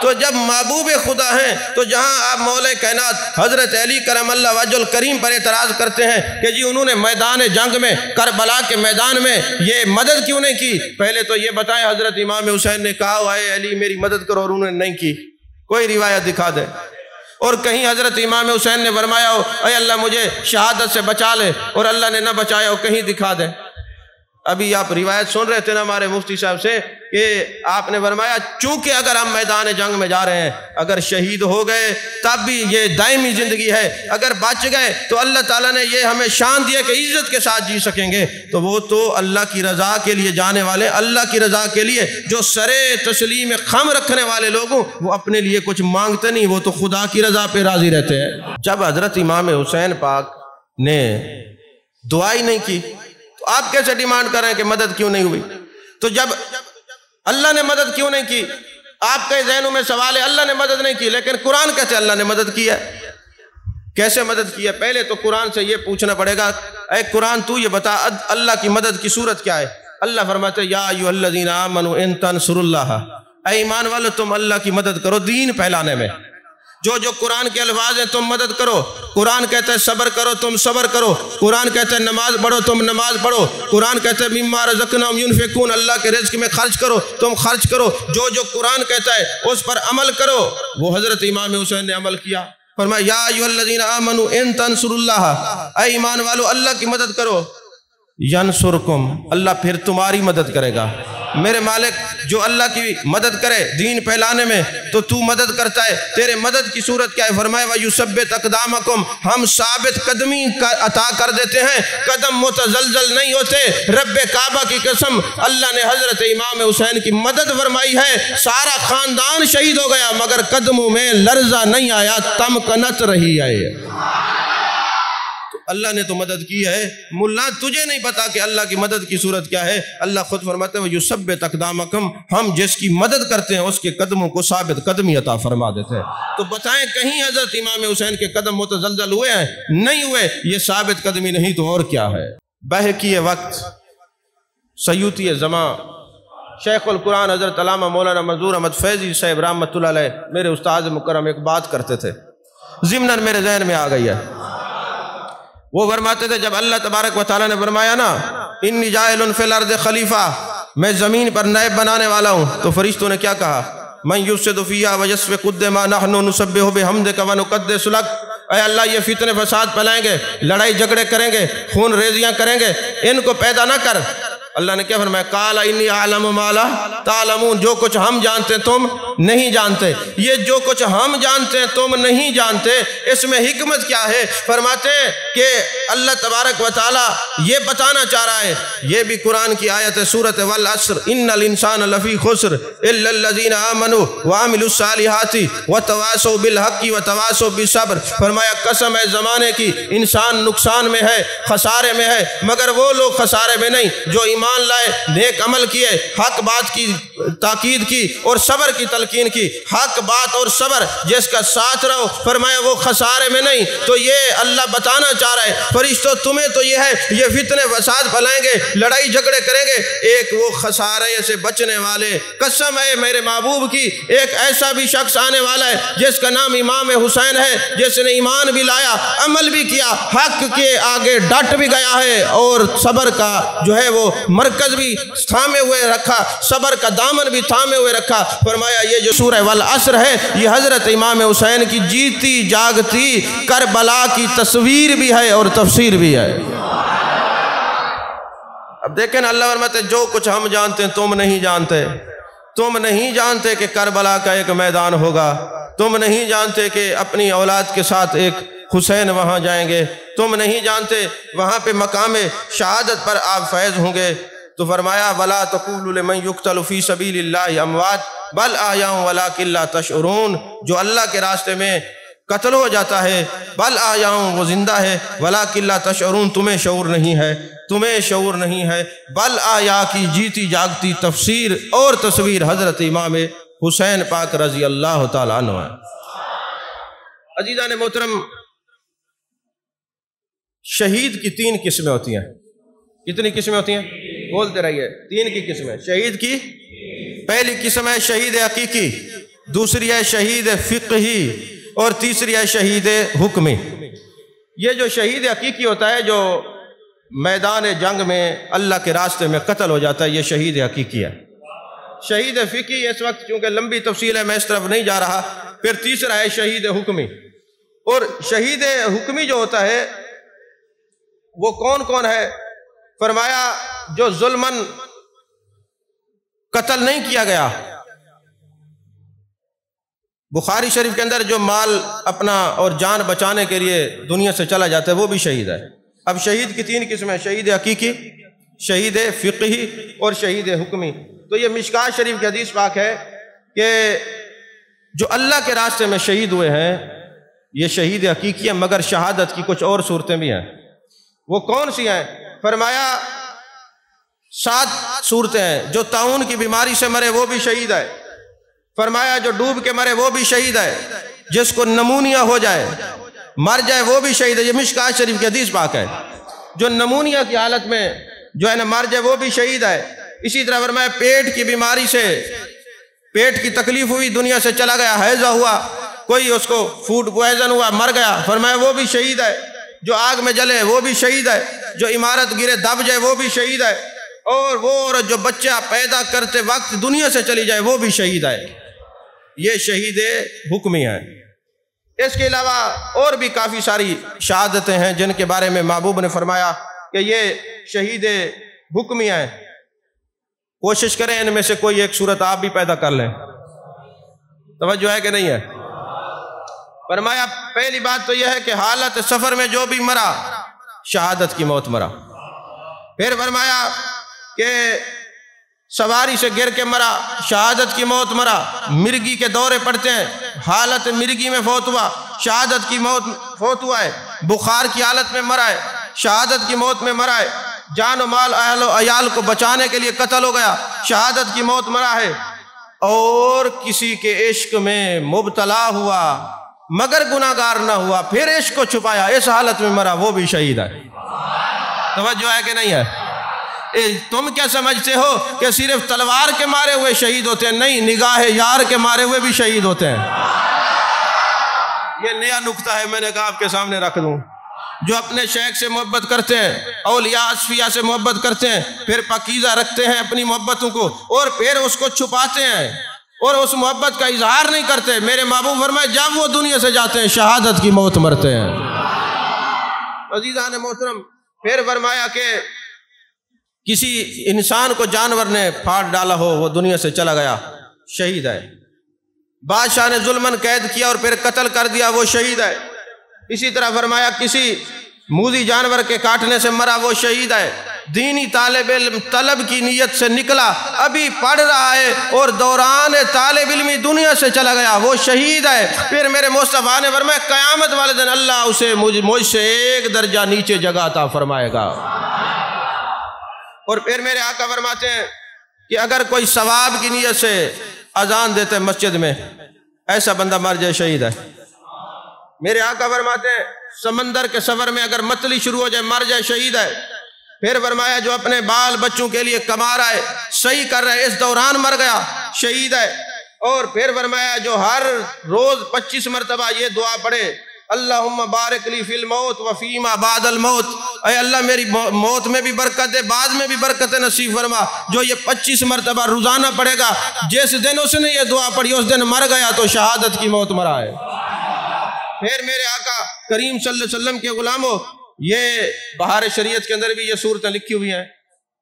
تو جب محبوب خدا ہیں تو جہاں آپ مولا کائنات حضرت علی کرم اللہ وجہ الکریم پر اعتراض کرتے ہیں کہ جی انہوں نے میدان جنگ میں کربلا کے میدان میں یہ مدد کیوں نہیں کی، پہلے تو یہ بتائیں حضرت امام حسین نے کہا اے علی میری مدد کرو اور انہوں نے نہیں کی؟ کوئی روایت دکھا دے۔ اور کہیں حضرت امام حسین نے فرمایا ہو اے اللہ مجھے شہادت سے بچا لے اور اللہ نے نہ بچایا ہو، کہیں دکھا دے۔ ابھی آپ روایت سن رہے تھے نا ہمارے مفتی صاحب سے کہ آپ نے فرمایا چونکہ اگر ہم میدان جنگ میں جا رہے ہیں، اگر شہید ہو گئے تب بھی یہ دائمی زندگی ہے، اگر بچ گئے تو اللہ تعالیٰ نے یہ ہمیں شان دیا کہ عزت کے ساتھ جی سکیں گے، تو وہ تو اللہ کی رضا کے لیے جانے والے، اللہ کی رضا کے لیے جو سرے تسلیم خم رکھنے والے لوگ ہوں وہ اپنے لیے کچھ مانگتے نہیں، وہ تو خدا کی رضا پہ راضی رہتے ہیں۔ جب حضرت امام حسین پاک نے دعا ہی نہیں کی تو آپ کیسے ڈیمانڈ کر رہے ہیں کہ مدد کیوں نہیں ہوئی؟ تو جب اللہ نے مدد کیوں نہیں کی؟ آپ کے ذہنوں میں سوال ہے اللہ نے مدد نہیں کی، لیکن قرآن کہتے اللہ نے مدد کی ہے۔ کیسے مدد کی ہے؟ پہلے تو قرآن سے یہ پوچھنا پڑے گا اے قرآن تو یہ بتا اللہ کی مدد کی صورت کیا ہے؟ اللہ فرماتے یا ایھا الذین آمنوا ان تنصروا اللہ، اے ایمان والو تم اللہ کی مدد کرو دین پھیلانے میں۔ جو قرآن کے الفاظ ہیں تم مدد کرو، قرآن کہتا ہے صبر کرو تم صبر کرو، قرآن کہتا ہے نماز پڑھو تم نماز پڑھو، قرآن کہتا ہے مما رزقناہم ینفقون اللہ کے رزق میں خرچ کرو تم خرچ کرو، جو قرآن کہتا ہے اس پر عمل کرو۔ وہ حضرت امام حسین نے عمل کیا، فرمایا یا ایھا الذین آمنوا ان تنصروا اللہ، اے ایمان والو اللہ کی مدد کرو، ینصرکم اللہ پھر تمہاری مدد کرے گا۔ میرے مالک جو اللہ کی مدد کرے دین پھیلانے میں تو تو مدد کرتا ہے، تیرے مدد کی صورت کیا ہے؟ فرمایا وَيُثَبِّتْ أَقْدَامَكُمْ ہم ثابت قدمی عطا کر دیتے ہیں، قدم متزلزل نہیں ہوتے۔ رب کعبہ کی قسم اللہ نے حضرت امام حسین کی مدد فرمائی ہے، سارا خاندان شہید ہو گیا مگر قدموں میں لرزہ نہیں آیا، تمکنت رہی ہے۔ اللہ نے تو مدد کی ہے، ملا تجھے نہیں پتا کہ اللہ کی مدد کی صورت کیا ہے۔ اللہ خود فرماتے ہیں وَيُثَبِّتْ أَقْدَامَكُمْ ہم جس کی مدد کرتے ہیں اس کے قدموں کو ثابت قدمی عطا فرما دیتے ہیں۔ تو بتائیں کہیں حضرت امام حسین کے قدم متزلزل ہوئے ہیں؟ نہیں ہوئے۔ یہ ثابت قدمی نہیں تو اور کیا ہے؟ بہکی وقت سیوطی زمان شیخ القرآن حضرت علامہ مولانا منظور احمد فیضی صاحب رحمۃ اللہ علیہ میرے استاد مکرم ایک بات کرتے تھے، ضمناً میرے ذہن میں آ گئی ہے۔ وہ فرماتے تھے جب اللہ تبارک و تعالیٰ نے فرمایا نا انی جاعل فی الارض خلیفہ، میں زمین پر نائب بنانے والا ہوں، تو فرشتوں نے کیا کہا؟ من یفسد فیہا ویسفک الدماء نحن نسبح بحمدک ونقدس لک، اے اللہ یہ فتنے فساد پھیلائیں گے، لڑائی جھگڑے کریں گے، خون ریزیاں کریں گے، ان کو پیدا نہ کر۔ اللہ نے کیا فرمایا؟ قال انی اعلم ما لا تعلمون، جو کچھ ہم جانتے تم نہیں جانتے۔ یہ جو کچھ ہم جانتے ہیں تم نہیں جانتے، اس میں حکمت کیا ہے؟ فرماتے ہیں کہ اللہ تبارک و تعالی یہ بتانا چاہ رہا ہے، یہ بھی قرآن کی آیت ہے سورۃ والعصر، ان الانسان لفی خسر الا الذین آمنوا وعملوا الصالحات وتواصوا بالحق وتواصوا بالصبر۔ فرمایا قسم ہے زمانے کی، انسان نقصان میں ہے، خسارے میں ہے، مگر وہ لوگ خسارے میں نہیں جو ایمان لائے، نیک عمل کیے، حق بات کی تاکید کی اور صبر کی تلقین کی۔ حق بات اور صبر جس کا ساتھ رہو، فرمایا وہ خسارے میں نہیں۔ تو یہ اللہ بتانا چاہ رہا ہے فرشتوں تمہیں تو یہ ہے، یہ فتنے فساد پھیلائیں گے، لڑائی جھگڑے کریں گے، ایک وہ خسارے سے بچنے والے، قسم ہے میرے محبوب کی، ایک ایسا بھی شخص آنے والا ہے جس کا نام امام حسین ہے، جس نے ایمان بھی لایا، عمل بھی کیا، حق کے آگے ڈٹ بھی گیا ہے، اور صبر کا جو ہے وہ مرکز بھی تھامے ہوئے رکھا، صبر کا دامن بھی تھامے ہوئے رکھا۔ فرمایا یہ جو سورہ والعصر ہے یہ حضرت امام حسین کی جیتی جاگتی کربلا کی تصویر بھی ہے اور تفسیر بھی ہے۔ اب دیکھیں نا، اللہ فرماتے ہیں جو کچھ ہم جانتے ہیں تم نہیں جانتے۔ تم نہیں جانتے کہ کربلا کا ایک میدان ہوگا، تم نہیں جانتے کہ اپنی اولاد کے ساتھ ایک حسین وہاں جائیں گے، تم نہیں جانتے وہاں پہ مقام شہادت پر آپ فیض ہوں گے۔ تو فرمایا وَلَا تَقُولُوا لِمَنْ يُقْتَلُ فِي سَبِيلِ اللَّهِ أَمْوَاتٌ بَلْ أَحْيَاءٌ وَلَٰكِن لَا تَشْعُرُونَ، جو اللہ کے راستے میں قتل ہو جاتا ہے، بل آیاؤں وہ زندہ ہے، وَلَٰكِن لَا تَشْعُرُونَ تمہیں شعور نہیں ہے، تمہیں شعور نہیں ہے۔ بل آیا کی جیتی جاگتی تفسیر اور تصویر حضرت امام حسین پاک رضی اللہ تعالیٰ عنہ ہے۔ عزیزان محترم، شہید کی 3 قسمیں ہوتی ہیں۔ کتنی قسمیں ہوتی ہیں؟ بولتے رہیے، 3 کی قسمیں شہید کی۔ پہلی قسم ہے شہید حقیقی، دوسری ہے شہید فقہی، اور تیسری ہے شہید حکمی۔ یہ جو شہید حقیقی ہوتا ہے، جو میدان جنگ میں اللہ کے راستے میں قتل ہو جاتا ہے، یہ شہید حقیقی ہے۔ شہید فقہی اس وقت چونکہ لمبی تفصیل ہے میں اس طرف نہیں جا رہا۔ پھر تیسرا ہے شہید حکمی۔ اور شہید حکمی جو ہوتا ہے وہ کون کون ہے؟ فرمایا جو ظلماً قتل نہیں کیا گیا، بخاری شریف کے اندر جو مال اپنا اور جان بچانے کے لیے دنیا سے چلا جاتا ہے وہ بھی شہید ہے۔ اب شہید کی 3 قسمیں، شہید حقیقی، شہید فقہی اور شہید حکمی۔ تو یہ مشکات شریف کی حدیث پاک ہے کہ جو اللہ کے راستے میں شہید ہوئے ہیں یہ شہید حقیقی ہے، مگر شہادت کی کچھ اور صورتیں بھی ہیں۔ وہ کون سی ہیں؟ فرمایا 7 صورتیں ہیں۔ جو طاعون کی بیماری سے مرے وہ بھی شہید ہے۔ فرمایا جو ڈوب کے مرے وہ بھی شہید ہے۔ جس کو نمونیا ہو جائے، مر جائے، وہ بھی شہید ہے۔ یہ مشکات شریف کی حدیث پاک ہے۔ جو نمونیا کی حالت میں جو ہے نا مر جائے وہ بھی شہید ہے۔ اسی طرح فرمایا پیٹ کی بیماری سے، پیٹ کی تکلیف ہوئی، دنیا سے چلا گیا، حیضہ ہوا، کوئی اس کو فوڈ پوائزن ہوا، مر گیا، فرمایا وہ بھی شہید ہے۔ جو آگ میں جلے وہ بھی شہید ہے۔ جو عمارت گرے دب جائے وہ بھی شہید ہے۔ اور وہ عورت جو بچہ پیدا کرتے وقت دنیا سے چلی جائے وہ بھی شہید ہے۔ یہ شہید حکمی ہے۔ اس کے علاوہ اور بھی کافی ساری شہادتیں ہیں جن کے بارے میں محبوب نے فرمایا کہ یہ شہید حکمی ہیں۔ کوشش کریں ان میں سے کوئی ایک صورت آپ بھی پیدا کر لیں۔ توجہ ہے کہ نہیں ہے؟ فرمایا پہلی بات تو یہ ہے کہ حالت سفر میں جو بھی مرا شہادت کی موت مرا۔ پھر فرمایا کہ سواری سے گر کے مرا، شہادت کی موت مرا۔ مرگی کے دورے پڑتے ہیں، حالت مرگی میں فوت ہوا، شہادت کی موت فوت ہوا ہے۔ بخار کی حالت میں مرا ہے، شہادت کی موت میں مرا ہے۔ جان و مال اہل و عیال کو بچانے کے لیے قتل ہو گیا، شہادت کی موت مرا ہے۔ اور کسی کے عشق میں مبتلا ہوا مگر گناہگار نہ ہوا، پھر عشق کو چھپایا، اس حالت میں مرا، وہ بھی شہید ہے۔ توجہ ہے کہ نہیں ہے؟ تم کیا سمجھتے ہو کہ صرف تلوار کے مارے ہوئے شہید ہوتے ہیں؟ نہیں، نگاہ یار کے مارے ہوئے بھی شہید ہوتے ہیں۔ یہ نیا نکتہ ہے، میں نے کہا آپ کے سامنے رکھ دوں۔ جو اپنے شیخ سے محبت کرتے ہیں، اولیاء اصفیاء سے محبت کرتے ہیں، پھر پاکیزہ رکھتے ہیں اپنی محبتوں کو، اور پھر اس کو چھپاتے ہیں اور اس محبت کا اظہار نہیں کرتے، میرے محبوب فرمائے جب وہ دنیا سے جاتے ہیں شہادت کی موت مرتے ہیں۔ عزیزان محترم، پھر فرمایا کہ کسی انسان کو جانور نے پھاڑ ڈالا ہو، وہ دنیا سے چلا گیا، شہید ہے۔ بادشاہ نے ظلماً قید کیا اور پھر قتل کر دیا، وہ شہید ہے۔ اسی طرح فرمایا کسی موذی جانور کے کاٹنے سے مرا، وہ شہید ہے۔ دینی طالب علم طلب کی نیت سے نکلا، ابھی پڑھ رہا ہے اور دوران طالب علمی دنیا سے چلا گیا، وہ شہید ہے۔ پھر میرے مصطفیٰ نے فرمایا قیامت والے دن اللہ اسے مجھ سے ایک درجہ نیچے جگہ عطا فرمائے گا۔ اور پھر میرے آقا فرماتے ہیں کہ اگر کوئی ثواب کی نیت سے اذان دیتے مسجد میں، ایسا بندہ مر جائے شہید ہے۔ میرے آقا فرماتے ہیں سمندر کے سفر میں اگر متلی شروع ہو جائے مر جائے شہید ہے۔ پھر فرمایا جو اپنے بال بچوں کے لیے کما رہا ہے، صحیح کر رہا ہے، اس دوران مر گیا، شہید ہے۔ اور پھر فرمایا جو ہر روز 25 مرتبہ یہ دعا پڑھے، اللہم بارک لی فی الموت وفیما بعد الموت، اے اللہ میری موت میں بھی برکت ہے، بعد میں بھی برکت نصیب فرما۔ جو یہ 25 مرتبہ روزانہ پڑھے گا، جس دن اس نے یہ دعا پڑھی اس دن مر گیا تو شہادت کی موت مرا ہے۔ پھر میرے آقا کریم صلی اللہ علیہ وسلم کے غلاموں، یہ بہار شریعت کے اندر بھی یہ صورتیں لکھی ہوئی ہیں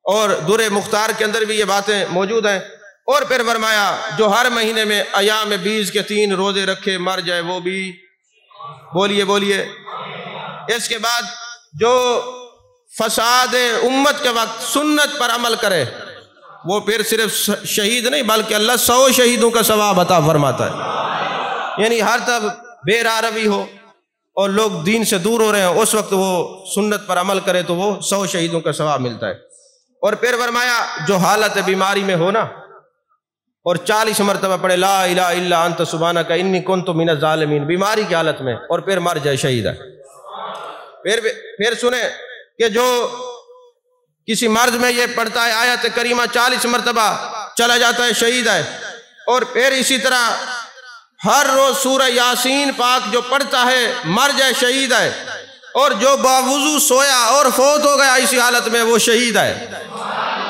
اور در مختار کے اندر بھی یہ باتیں موجود ہیں۔ اور پھر فرمایا جو ہر مہینے میں ایام 20 کے 3 روزے رکھے مر جائے وہ بھی، بولیے۔ اس کے بعد جو فساد امت کے وقت سنت پر عمل کرے، وہ پھر صرف شہید نہیں بلکہ اللہ 100 شہیدوں کا ثواب عطا فرماتا ہے۔ یعنی ہر طرف بے راہ روی ہو اور لوگ دین سے دور ہو رہے ہیں، اس وقت وہ سنت پر عمل کرے تو وہ 100 شہیدوں کا ثواب ملتا ہے۔ اور پھر فرمایا جو حالت بیماری میں ہو نا اور 40 مرتبہ پڑھے لا الہ الا انت سبحانک انی کنت من الظالمین، بیماری کی حالت میں، اور پھر مر جائے شہید ہے۔ پھر سنیں کہ جو کسی مرض میں یہ پڑھتا ہے آیت کریمہ 40 مرتبہ چلا جاتا ہے، شہید ہے۔ اور پھر اسی طرح ہر روز سورہ یاسین پاک جو پڑھتا ہے مر جائے شہید ہے۔ اور جو باوضو سویا اور فوت ہو گیا اسی حالت میں وہ شہید ہے۔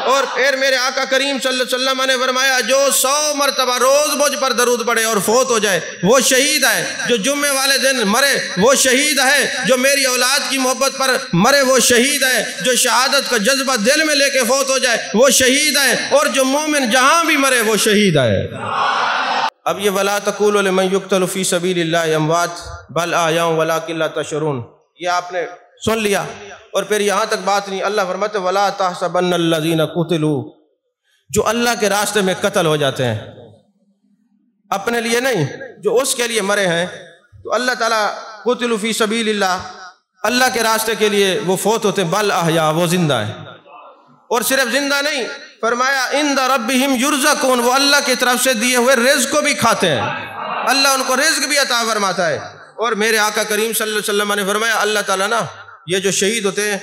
اور پھر میرے آقا کریم صلی اللہ علیہ وسلم نے فرمایا جو 100 مرتبہ روز مجھ پر درود پڑھے اور فوت ہو جائے وہ شہید ہے۔ جو جمعے والے دن مرے وہ شہید ہے۔ جو میری اولاد کی محبت پر مرے وہ شہید ہے۔ جو شہادت کا جذبہ دل میں لے کے فوت ہو جائے وہ شہید ہے۔ اور جو مومن جہاں بھی مرے وہ شہید ہے۔ اب یہ وَلَا تَقُولُوا لِمَنْ يُقْتَلُ فِي سَبِيلِ اللَّهِ أَمْوَاتٌ بَلْ أَحْيَاءٌ وَلَٰكِن لَا تَشْعُرُونَ، یہ آپ نے سن لیا۔ اور پھر یہاں تک بات نہیں، اللہ فرماتے وَلَا تَحْسَبَنَّ الَّذِينَ قُتِلُوا، جو اللہ کے راستے میں قتل ہو جاتے ہیں، اپنے لیے نہیں، جو اس کے لیے مرے ہیں، تو اللہ تعالیٰ قُتِلُوا فِي سَبِيلِ اللَّهِ، اللہ کے راستے کے لیے وہ فوت ہوتے ہیں، بل احیا، وہ زندہ ہیں۔ اور صرف زندہ نہیں، فرمایا عند ربہم یرزقون، وہ اللہ کی طرف سے دیے ہوئے رزق کو بھی کھاتے ہیں، اللہ ان کو رزق بھی عطا فرماتا ہے۔ اور میرے آقا کریم صلی اللہ علیہ وسلم نے فرمایا اللہ تعالیٰ نا یہ جو شہید ہوتے ہیں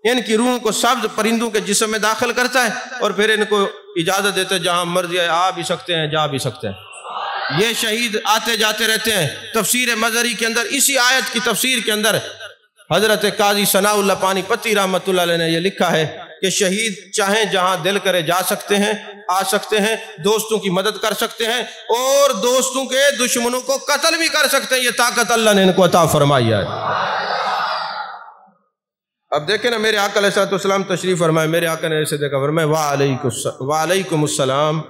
ان کی روح کو سبز پرندوں کے جسم میں داخل کرتا ہے اور پھر ان کو اجازت دیتے جہاں مرضی ہے آ بھی سکتے ہیں، جا بھی سکتے ہیں۔ یہ شہید آتے جاتے رہتے ہیں۔ تفسیر مظہری کے اندر اسی آیت کی تفسیر کے اندر حضرت قاضی ثناء اللہ پانی پتی رحمۃ اللہ علیہ نے یہ لکھا ہے کہ شہید چاہیں جہاں دل کرے جا سکتے ہیں، آ سکتے ہیں، دوستوں کی مدد کر سکتے ہیں اور دوستوں کے دشمنوں کو قتل بھی کر سکتے ہیں۔ یہ طاقت اللہ نے ان کو عطا فرمائی ہے۔ اب دیکھیں نا میرے آقا علیہ السلام تشریف فرمائے، میرے آقا نے ایسے دیکھا فرمائے وعلیکم السلام،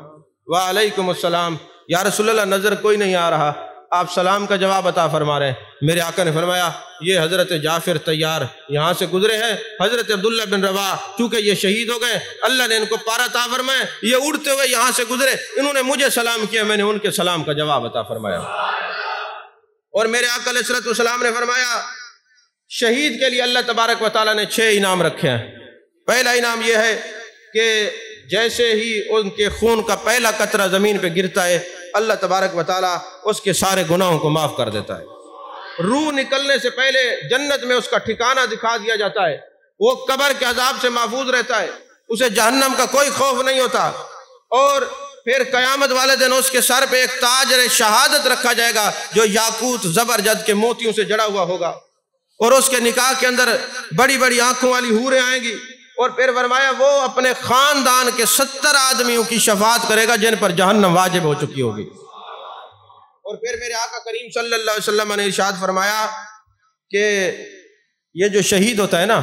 وعلیکم السلام، یا رسول اللہ نظر کوئی نہیں آ رہا، آپ سلام کا جواب عطا فرما رہے ہیں۔ میرے آقا نے فرمایا یہ حضرت جعفر طیار یہاں سے گزرے ہیں، حضرت عبداللہ بن رواح چونکہ یہ شہید ہو گئے اللہ نے ان کو پارا عطا فرمایا، یہ اڑتے ہوئے یہاں سے گزرے، انہوں نے مجھے سلام کیا، میں نے ان کے سلام کا جواب عطا فرمایا۔ اور میرے آقا علیہ السلام نے فرمایا شہید کے لیے اللہ تبارک و تعالیٰ نے 6 انعام رکھے ہیں۔ پہلا انعام یہ ہے کہ جیسے ہی ان کے خون کا پہلا قطرہ زمین پہ گرتا ہے اللہ تبارک و تعالیٰ اس کے سارے گناہوں کو معاف کر دیتا ہے۔ روح نکلنے سے پہلے جنت میں اس کا ٹھکانہ دکھا دیا جاتا ہے، وہ قبر کے عذاب سے محفوظ رہتا ہے، اسے جہنم کا کوئی خوف نہیں ہوتا۔ اور پھر قیامت والے دن اس کے سر پہ ایک تاج شہادت رکھا جائے گا جو یاقوت زبرجد کے موتیوں سے جڑا ہوا ہوگا۔ اور اس کے نکاح کے اندر بڑی بڑی آنکھوں والی حوریں آئیں گی، اور پھر فرمایا وہ اپنے خاندان کے 70 آدمیوں کی شفاعت کرے گا جن پر جہنم واجب ہو چکی ہوگی۔ اور پھر میرے آقا کریم صلی اللہ علیہ وسلم نے ارشاد فرمایا کہ یہ جو شہید ہوتا ہے نا،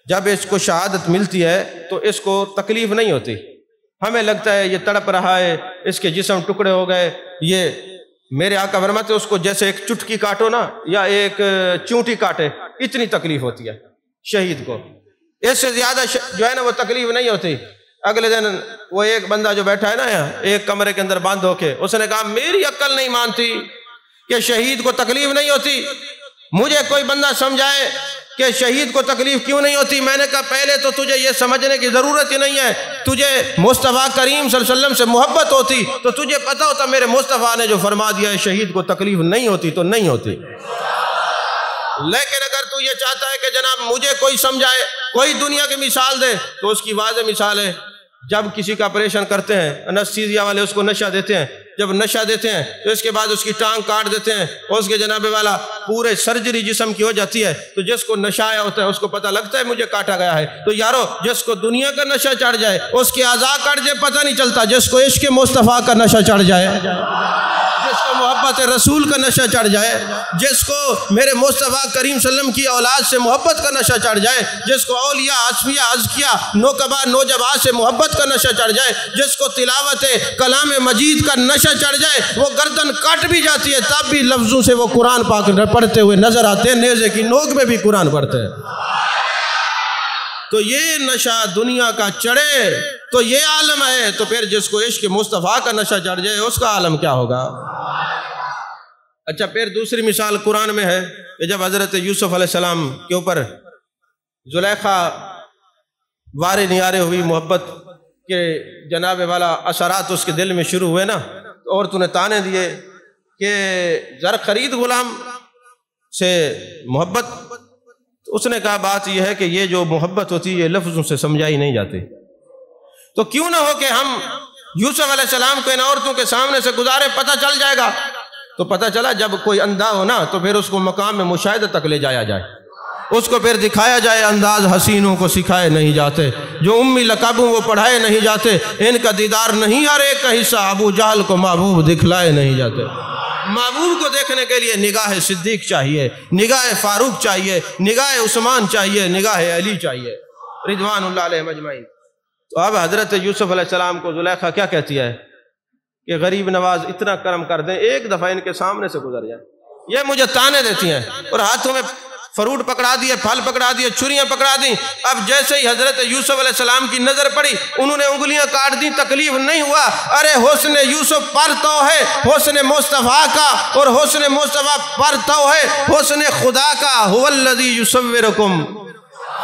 جب اس کو شہادت ملتی ہے تو اس کو تکلیف نہیں ہوتی۔ ہمیں لگتا ہے یہ تڑپ رہا ہے، اس کے جسم ٹکڑے ہو گئے، یہ میرے آقا فرماتے اس کو جیسے ایک چٹکی کاٹو نا یا ایک چونٹی کاٹے، اتنی تکلیف ہوتی ہے شہید کو، اس سے زیادہ جو ہے نا وہ تکلیف نہیں ہوتی۔ اگلے دن وہ ایک بندہ جو بیٹھا ہے نا یہاں ایک کمرے کے اندر بند ہو کے، اس نے کہا میری عقل نہیں مانتی کہ شہید کو تکلیف نہیں ہوتی، مجھے کوئی بندہ سمجھائے کہ شہید کو تکلیف کیوں نہیں ہوتی۔ میں نے کہا پہلے تو تجھے یہ سمجھنے کی ضرورت ہی نہیں ہے، تجھے مصطفیٰ کریم صلی اللہ علیہ وسلم سے محبت ہوتی تو تجھے پتا ہوتا میرے مصطفیٰ نے جو فرما دیا ہے شہید کو تکلیف نہیں ہوتی تو نہیں ہوتی۔ لیکن اگر تو یہ چاہتا ہے کہ جناب مجھے کوئی سمجھائے، کوئی دنیا کی مثال دے، تو اس کی واضح مثال ہے جب کسی کا آپریشن کرتے ہیں، انستھیزیا والے اس کو نشہ دیتے ہیں، جب نشہ دیتے ہیں تو اس کے بعد اس کی ٹانگ کاٹ دیتے ہیں، اور اس کے جناب والا پورے سرجری جسم کی ہو جاتی ہے، تو جس کو نشہ آیا ہوتا ہے اس کو پتہ لگتا ہے مجھے کاٹا گیا ہے۔ تو یارو جس کو دنیا کا نشہ چڑھ جائے، اس کے اعضاء کٹ جائے، پتہ نہیں چلتا، جس کو عشق مصطفیٰ کا نشہ چڑھ جائے، جس کو محبت رسول کا نشہ چڑھ جائے، جس کو میرے مصطفیٰ کریم صلی اللہ علیہ وسلم کی اولاد سے محبت کا نشہ چڑھ جائے، جس کو اولیاء، اصفیاء، ازکیاء، نوکبا، نوجبا سے محبت کا نشہ چڑھ جائے، جس کو تلاوت کلام مجید کا نشہ چڑھ جائے، وہ گردن کٹ بھی جاتی ہے تب بھی لفظوں سے وہ قرآن پاک پڑھتے ہوئے نظر آتے ہیں، نیزے کی نوک میں بھی قرآن پڑھتے ہیں۔ تو یہ نشہ دنیا کا چڑھے تو یہ عالم ہے، تو پھر جس کو عشق مصطفیٰ کا نشہ چڑھ جائے اس کا عالم کیا ہوگا۔ اچھا پھر دوسری مثال قرآن میں ہے کہ جب حضرت یوسف علیہ السلام کے اوپر زلیخا وارے نیارے ہوئی محبت کے جناب والا اثرات اس کے دل میں شروع ہوئے نا، تو عورتوں نے تانے دیے کہ زر خرید غلام سے محبت، تو اس نے کہا بات یہ ہے کہ یہ جو محبت ہوتی ہے یہ لفظوں سے سمجھائی نہیں جاتی، تو کیوں نہ ہو کہ ہم یوسف علیہ السلام کو ان عورتوں کے سامنے سے گزارے، پتہ چل جائے گا۔ تو پتہ چلا جب کوئی اندھا ہو نا تو پھر اس کو مقام میں مشاہدہ تک لے جایا جائے، اس کو پھر دکھایا جائے انداز حسینوں کو سکھائے نہیں جاتے، جو امی لقبوں وہ پڑھائے نہیں جاتے، ان کا دیدار نہیں ہر ایک کا حصہ، ابو جہل کو محبوب دکھلائے نہیں جاتے۔ محبوب کو دیکھنے کے لیے نگاہ صدیق چاہیے، نگاہ فاروق چاہیے، نگاہ عثمان چاہیے، نگاہ علی چاہیے رضوان اللہ علیہ مجمعین۔ تو اب حضرت یوسف علیہ السلام کو زلیخا کیا کہتی ہے کہ غریب نواز اتنا کرم کر دیں ایک دفعہ ان کے سامنے سے گزر جائیں۔ یہ مجھے تانے دیتی ہیں اور ہاتھوں میں فروٹ پکڑا دیے، پھل پکڑا دیے، چھریاں پکڑا دیں۔ اب جیسے ہی حضرت یوسف علیہ السلام کی نظر پڑی انہوں نے انگلیاں کاٹ دیں، تکلیف نہیں ہوا۔ ارے حسن یوسف پر تو ہے حسن مصطفیٰ کا، اور حسن مصطفیٰ پر تو ہے حسن خدا کا، هو الذی یصورکم۔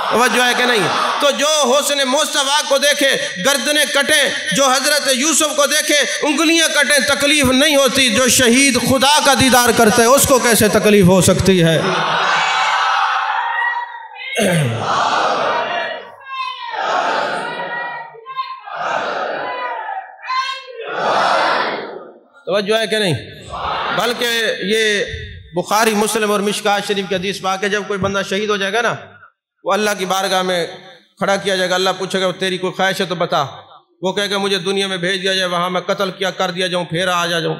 توجہ ہے کہ نہیں؟ تو جو حسن مصطفیٰ کو دیکھے گردنیں کٹیں، جو حضرت یوسف کو دیکھے انگلیاں کٹیں، تکلیف نہیں ہوتی، جو شہید خدا کا دیدار کرتا ہے اس کو کیسے تکلیف ہو سکتی ہے؟ توجہ ہے کہ نہیں؟ بلکہ یہ بخاری مسلم اور مشکات شریف کی حدیث پاک ہے، جب کوئی بندہ شہید ہو جائے گا نا وہ اللہ کی بارگاہ میں کھڑا کیا جائے گا، اللہ پوچھے گا تیری کوئی خواہش ہے تو بتا، وہ کہے گا مجھے دنیا میں بھیج دیا جائے، وہاں میں قتل کیا کر دیا جاؤں، پھر آ جاؤں،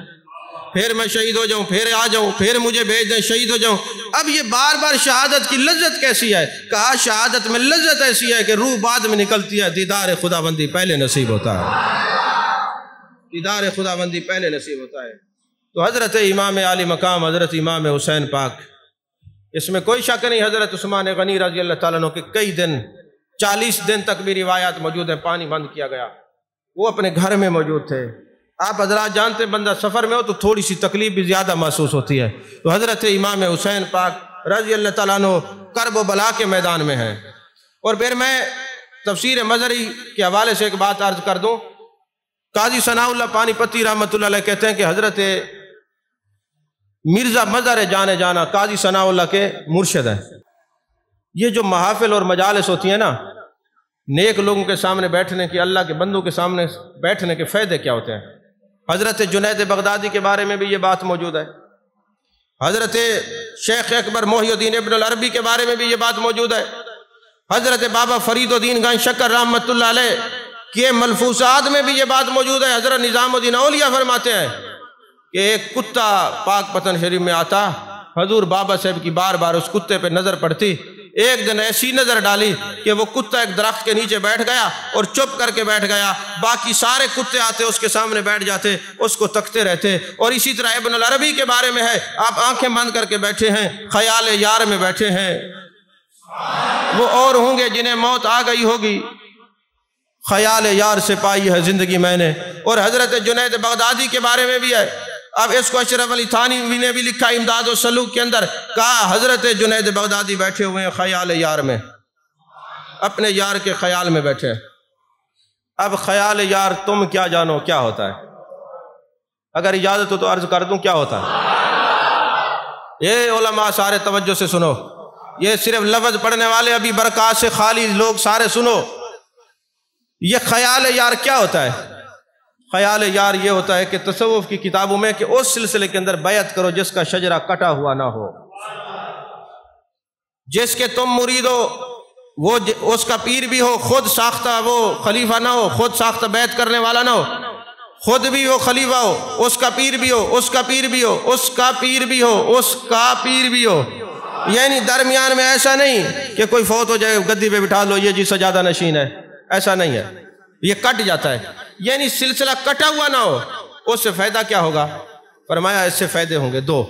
پھر میں شہید ہو جاؤں، پھر آ جاؤں، پھر مجھے بھیج دیں شہید ہو جاؤں۔ اب یہ بار بار شہادت کی لذت کیسی ہے؟ کہا شہادت میں لذت ایسی ہے کہ روح بعد میں نکلتی ہے، دیدار خدا بندی پہلے نصیب ہوتا ہے، دیدار خدا بندی پہلے نصیب ہوتا ہے۔ تو حضرت امام عالی مقام حضرت امام حسین پاک، اس میں کوئی شک نہیں، حضرت عثمان غنی رضی اللہ تعالیٰ عنہ کے کئی دن 40 دن تک بھی روایات موجود ہیں پانی بند کیا گیا، وہ اپنے گھر میں موجود تھے۔ آپ حضرات جانتے ہیں بندہ سفر میں ہو تو تھوڑی سی تکلیف بھی زیادہ محسوس ہوتی ہے، تو حضرت امام حسین پاک رضی اللہ تعالیٰ عنہ کرب و بلا کے میدان میں ہیں۔ اور پھر میں تفسیر مظہری کے حوالے سے ایک بات عرض کر دوں، قاضی ثناء اللہ پانی پتی رحمۃ اللہ علیہ کہتے ہیں کہ حضرت مرزا مظہر جانے جانا قاضی ثناء اللہ کے مرشد ہیں۔ یہ جو محافل اور مجالس ہوتی ہیں نا، نیک لوگوں کے سامنے بیٹھنے کی، اللہ کے بندوں کے سامنے بیٹھنے کے فائدے کیا ہوتے ہیں؟ حضرت جنید بغدادی کے بارے میں بھی یہ بات موجود ہے حضرت شیخ اکبر محی الدین ابن العربی کے بارے میں بھی یہ بات موجود ہے، حضرت بابا فرید الدین گنج شکر رحمۃ اللہ علیہ کے ملفوظات میں بھی یہ بات موجود ہے۔ حضرت نظام الدین اولیاء فرماتے ہیں کہ ایک کتا پاک پتن شریف میں آتا، حضور بابا صاحب کی بار بار اس کتے پہ نظر پڑتی، ایک دن ایسی نظر ڈالی کہ وہ کتا ایک درخت کے نیچے بیٹھ گیا اور چپ کر کے بیٹھ گیا، باقی سارے کتے آتے اس کے سامنے بیٹھ جاتے، اس کو تکتے رہتے۔ اور اسی طرح ابن العربی کے بارے میں ہے، آپ آنکھیں بند کر کے بیٹھے ہیں، خیال یار میں بیٹھے ہیں، وہ اور ہوں گے جنہیں موت آ گئی ہوگی، خیال یار سے پائی ہے زندگی میں نے۔ اور حضرت جنید بغدادی کے بارے میں بھی ہے، اب اس کو اشرف علی تھانوی نے بھی لکھا امداد و سلوک کے اندر، کہا حضرت جنید بغدادی بیٹھے ہوئے ہیں خیال یار میں، اپنے یار کے خیال میں بیٹھے ہیں۔ اب خیال یار تم کیا جانو کیا ہوتا ہے؟ اگر اجازت ہو تو عرض کر دوں کیا ہوتا ہے؟ یہ علماء سارے توجہ سے سنو، یہ صرف لفظ پڑھنے والے ابھی برکات سے خالی لوگ سارے سنو، یہ خیال یار کیا ہوتا ہے؟ خیال یار یہ ہوتا ہے کہ تصوف کی کتابوں میں کہ اس سلسلے کے اندر بیعت کرو جس کا شجرہ کٹا ہوا نہ ہو، جس کے تم مرید ہو، وہ اس کا پیر بھی ہو، خود ساختہ وہ خلیفہ نہ ہو، خود ساختہ بیعت کرنے والا نہ ہو، خود بھی وہ خلیفہ ہو، اس کا پیر بھی ہو، اس کا پیر بھی ہو، اس کا پیر بھی ہو، اس کا پیر بھی ہو، یعنی درمیان میں ایسا نہیں کہ کوئی فوت ہو جائے گدی پہ بٹھا لو یہ جی سجادہ نشین ہے، ایسا نہیں ہے، یہ کٹ جاتا ہے، یعنی سلسلہ کٹا ہوا نہ ہو۔ اس سے فائدہ کیا ہوگا؟ فرمایا اس سے فائدے ہوں گے دو،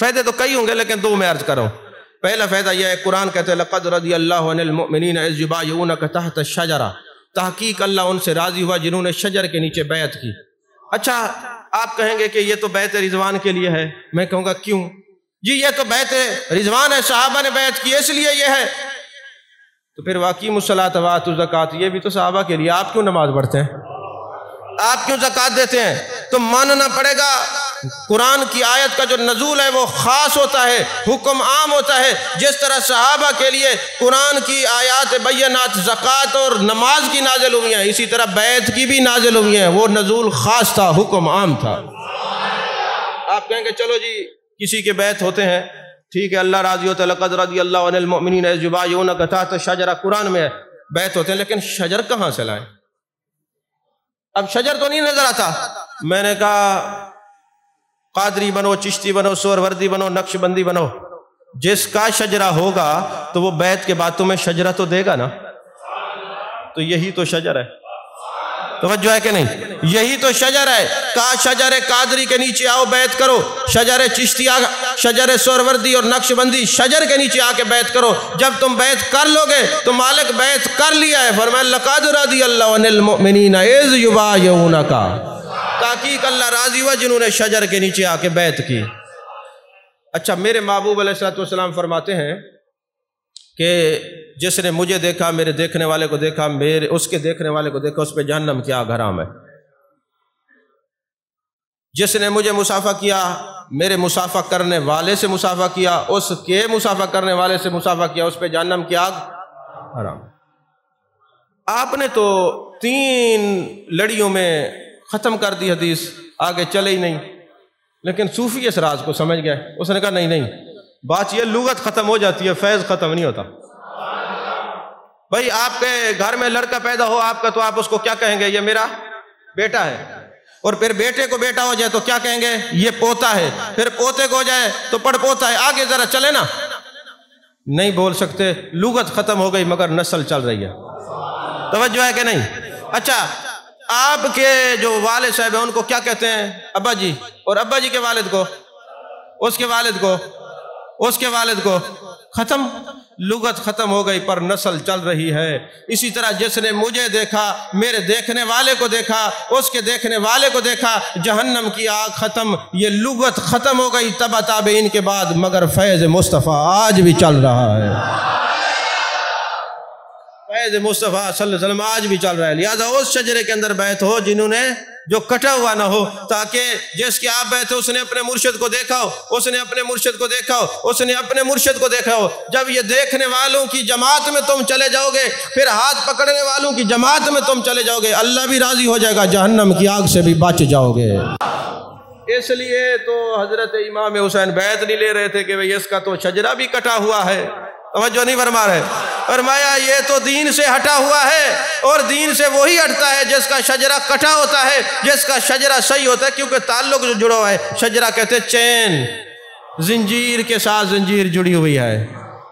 فائدے تو کئی ہوں گے لیکن دو میں عرض کر رہا ہوں۔ پہلا فائدہ یہ ہے، قرآن کہتے ہیں لَقَدْ رَضِيَ اللَّهُ عَنِ الْمُؤْمِنِينَ إِذْ يُبَايِعُونَكَ تَحْتَ الشَّجَرَةِ، تحقیق اللہ ان سے راضی ہوا جنہوں نے شجر کے نیچے بیعت کی۔ اچھا آپ کہیں گے کہ یہ تو بیعت رضوان کے لیے ہے، میں کہوں گا کیوں؟ جی یہ تو بیعت رضوان ہے، صحابہ نے بیعت کی اس لیے یہ ہے، تو پھر واقعی الصلاۃ وآتوا الزکوٰۃ یہ بھی تو صحابہ کے لیے، آپ کیوں نماز پڑھتے ہیں؟ آپ کیوں زکوٰۃ دیتے ہیں؟ تو ماننا پڑے گا قرآن کی آیت کا جو نزول ہے وہ خاص ہوتا ہے، حکم عام ہوتا ہے۔ جس طرح صحابہ کے لیے قرآن کی آیات بینات زکوٰۃ اور نماز کی نازل ہوئی ہیں، اسی طرح بیعت کی بھی نازل ہوئی ہیں، وہ نزول خاص تھا، حکم عام تھا۔ آپ کہیں گے چلو جی کسی کے بیعت ہوتے ہیں، ٹھیک ہے، اللہ راضی ہوتا ہے، لَقَدْ رَضِيَ اللَّهُ عَنِ الْمُؤْمِنِينَ إِذْ يُبَايِعُونَكَ تَحْتَ الشَّجَرَةِ قرآن میں ہے، بیعت ہوتے ہیں، لیکن شجر کہاں سے لائیں؟ اب شجر تو نہیں نظر آتا۔ میں نے کہا قادری بنو، چشتی بنو، سہروردی بنو، نقش بندی بنو، جس کا شجرہ ہوگا تو وہ بیعت کے بعد تمہیں شجرہ تو دے گا نا، تو یہی تو شجر ہے، توجہ ہے کہ نہیں؟ یہی تو شجر ہے۔ کہا شجر قادری کے نیچے آؤ بیعت کرو، شجر چشتی شجر سہروردی اور نقش بندی شجر کے نیچے آ کے بیعت کرو، جب تم بیعت کر لو گے تو مالک بیعت کر لیا ہے، فرمایا لَقَدْ رَضِيَ اللَّهُ عَنِ الْمُؤْمِنِينَ إِذْ يُبَايِعُونَكَ، تحقیق اللہ راضی ہوا جنہوں نے شجر کے نیچے آ کے بیعت کی۔ اچھا میرے محبوب علیہ السلام فرماتے ہیں کہ جس نے مجھے دیکھا، میرے دیکھنے والے کو دیکھا، اس کے دیکھنے والے کو دیکھا، اس پہ جہنم کی آگ حرام ہے۔ جس نے مجھے مصافحہ کیا، میرے مصافحہ کرنے والے سے مصافحہ کیا، اس کے مصافحہ کرنے والے سے مصافحہ کیا، اس پہ جہنم کی آگ حرام۔ آپ نے تو 3 لڑیوں میں ختم کر دی حدیث، آگے چلے ہی نہیں، لیکن صوفی اس راز کو سمجھ گئے، اس نے کہا نہیں بات یہ لغت ختم ہو جاتی ہے، فیض ختم نہیں ہوتا۔ بھائی آپ کے گھر میں لڑکا پیدا ہو آپ کا تو آپ اس کو کیا کہیں گے؟ یہ میرا بیٹا ہے۔ اور پھر بیٹے کو بیٹا ہو جائے تو کیا کہیں گے؟ یہ پوتا ہے۔ پھر پوتے کو ہو جائے تو پڑ پوتا ہے۔ آگے ذرا چلے نا، نہیں بول سکتے، لغت ختم ہو گئی مگر نسل چل رہی ہے۔ توجہ ہے کہ نہیں؟ اچھا آپ کے جو والد صاحب ہیں ان کو کیا کہتے ہیں؟ ابا جی۔ اور ابا جی کے والد کو، اس کے والد کو، اس کے والد کو، ختم، لغت ختم ہو گئی پر نسل چل رہی ہے۔ اسی طرح جس نے مجھے دیکھا، میرے دیکھنے والے کو دیکھا، اس کے دیکھنے والے کو دیکھا، جہنم کی آگ ختم، یہ لغت ختم ہو گئی تبع تابعین کے بعد، مگر فیض مصطفیٰ آج بھی چل رہا ہے۔ فیض مصطفیٰ صلی اللہ علیہ وسلم آج بھی چل رہا ہے۔ لہذا اس شجرے کے اندر بیعت ہو جنہوں نے جو کٹا ہوا نہ ہو، تاکہ جس کی آپ بیعت ہو اس نے اپنے مرشد کو دیکھا ہو، اس نے اپنے مرشد کو دیکھا ہو، اس نے اپنے مرشد کو دیکھا ہو۔ جب یہ دیکھنے والوں کی جماعت میں تم چلے جاؤ گے، پھر ہاتھ پکڑنے والوں کی جماعت میں تم چلے جاؤ گے، اللہ بھی راضی ہو جائے گا، جہنم کی آگ سے بھی بچ جاؤ گے۔ اس لیے تو حضرت امام حسین بیعت نہیں لے رہے تھے کہ بھئی اس کا تو شجرہ بھی کٹا ہوا ہے، توجہ نہیں فرما رہے، فرمایا یہ تو دین سے ہٹا ہوا ہے، اور دین سے وہی ہٹتا ہے جس کا شجرہ کٹا ہوتا ہے، جس کا شجرہ صحیح ہوتا ہے، کیونکہ تعلق جو جڑا ہوا ہے، شجرہ کہتے ہیں چین، زنجیر کے ساتھ زنجیر جڑی ہوئی ہے۔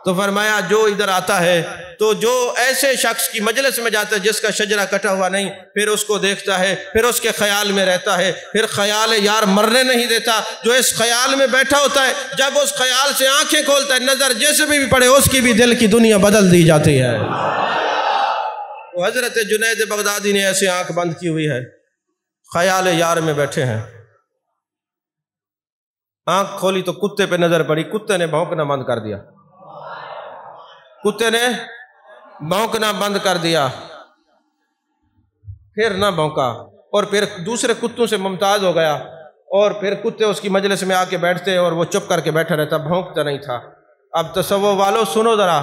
تو فرمایا جو ادھر آتا ہے، تو جو ایسے شخص کی مجلس میں جاتا ہے جس کا شجرہ کٹا ہوا نہیں، پھر اس کو دیکھتا ہے، پھر اس کے خیال میں رہتا ہے، پھر خیال یار مرنے نہیں دیتا، جو اس خیال میں بیٹھا ہوتا ہے، جب اس خیال سے آنکھیں کھولتا ہے، نظر جس بھی پڑے اس کی بھی دل کی دنیا بدل دی جاتی ہے۔ تو حضرت جنید بغدادی نے ایسے آنکھ بند کی ہوئی ہے، خیال یار میں بیٹھے ہیں، آنکھ کھولی تو کتے پہ نظر پڑی، کتے نے بھونکنا بند کر دیا، کتے نے بھونکنا بند کر دیا، پھر نہ بھونکا، اور پھر دوسرے کتوں سے ممتاز ہو گیا، اور پھر کتے اس کی مجلس میں آ کے بیٹھتے اور وہ چپ کر کے بیٹھا رہتا، بھونکتا نہیں تھا۔ اب تصوف والو سنو ذرا،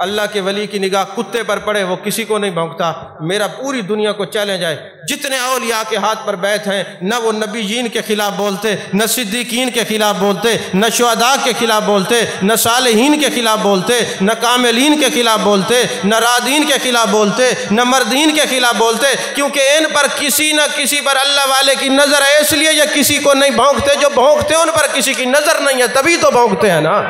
اللہ کے ولی کی نگاہ کتے پر پڑے، وہ کسی کو نہیں بھونکتا۔ میرا پوری دنیا کو چیلنج ہے، جتنے اولیاء کے ہاتھ پر بیعت ہیں، نہ وہ نبیین کے خلاف بولتے، نہ صدیقین کے خلاف بولتے، نہ شہداء کے خلاف بولتے، نہ صالحین کے خلاف بولتے، نہ کاملین کے خلاف بولتے، نہ رادین کے خلاف بولتے، نہ مردین کے خلاف بولتے، کیونکہ ان پر کسی نہ کسی پر اللہ والے کی نظر ہے، اس لیے یہ کسی کو نہیں بھونکتے، جو بھونکتے ان پر کسی کی نظر نہیں ہے، تبھی تو بھونکتے ہیں نا۔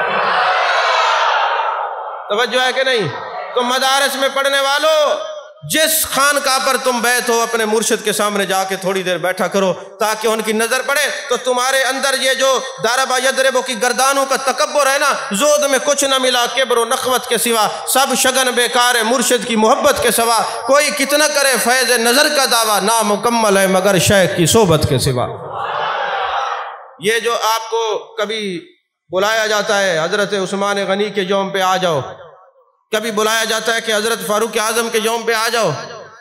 توجہ ہے کہ نہیں؟ تو مدارس میں پڑھنے والوں، جس خانقاہ پر تم بیعت ہو، اپنے مرشد کے سامنے جا کے تھوڑی دیر بیٹھا کرو تاکہ ان کی نظر پڑے، تو تمہارے اندر یہ جو داربا یدربو کی گردانوں کا تکبر ہے نا، زود میں کچھ نہ ملا کبر و نخوت کے سوا، سب شگن بیکار ہے مرشد کی محبت کے سوا، کوئی کتنا کرے فیض نظر کا دعویٰ، نامکمل ہے مگر شیخ کی صحبت کے سوا۔ یہ جو آپ کو کبھی بلایا جاتا ہے حضرت عثمان غنی کے یوم پہ آ جاؤ، کبھی بلایا جاتا ہے کہ حضرت فاروق اعظم کے یوم پہ آ جاؤ،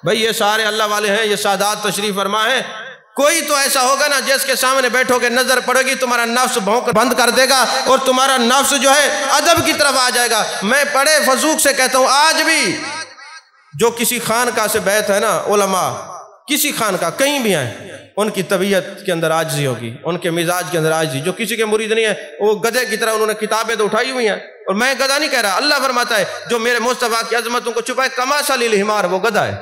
بھئی یہ سارے اللہ والے ہیں، یہ سادات تشریف فرما ہیں، کوئی تو ایسا ہوگا نا جس کے سامنے بیٹھو گے نظر پڑے گی، تمہارا نفس بھونک بند کر دے گا، اور تمہارا نفس جو ہے ادب کی طرف آ جائے گا۔ میں بڑے فضوق سے کہتا ہوں، آج بھی جو کسی خانقاہ سے بیعت ہے نا، علماء کسی خانقاہ کہیں بھی ہیں، ان کی طبیعت کے اندر عاجزی ہوگی، ان کے مزاج کے اندر عاجزی، جو کسی کے مرید نہیں ہے وہ گدھے کی طرح انہوں نے کتابیں تو اٹھائی ہوئی ہیں، اور میں گدھا نہیں کہہ رہا، اللہ فرماتا ہے جو میرے مصطفیٰ کی عظمتوں کو چھپائے کماسل الحمار، وہ گدھا ہے،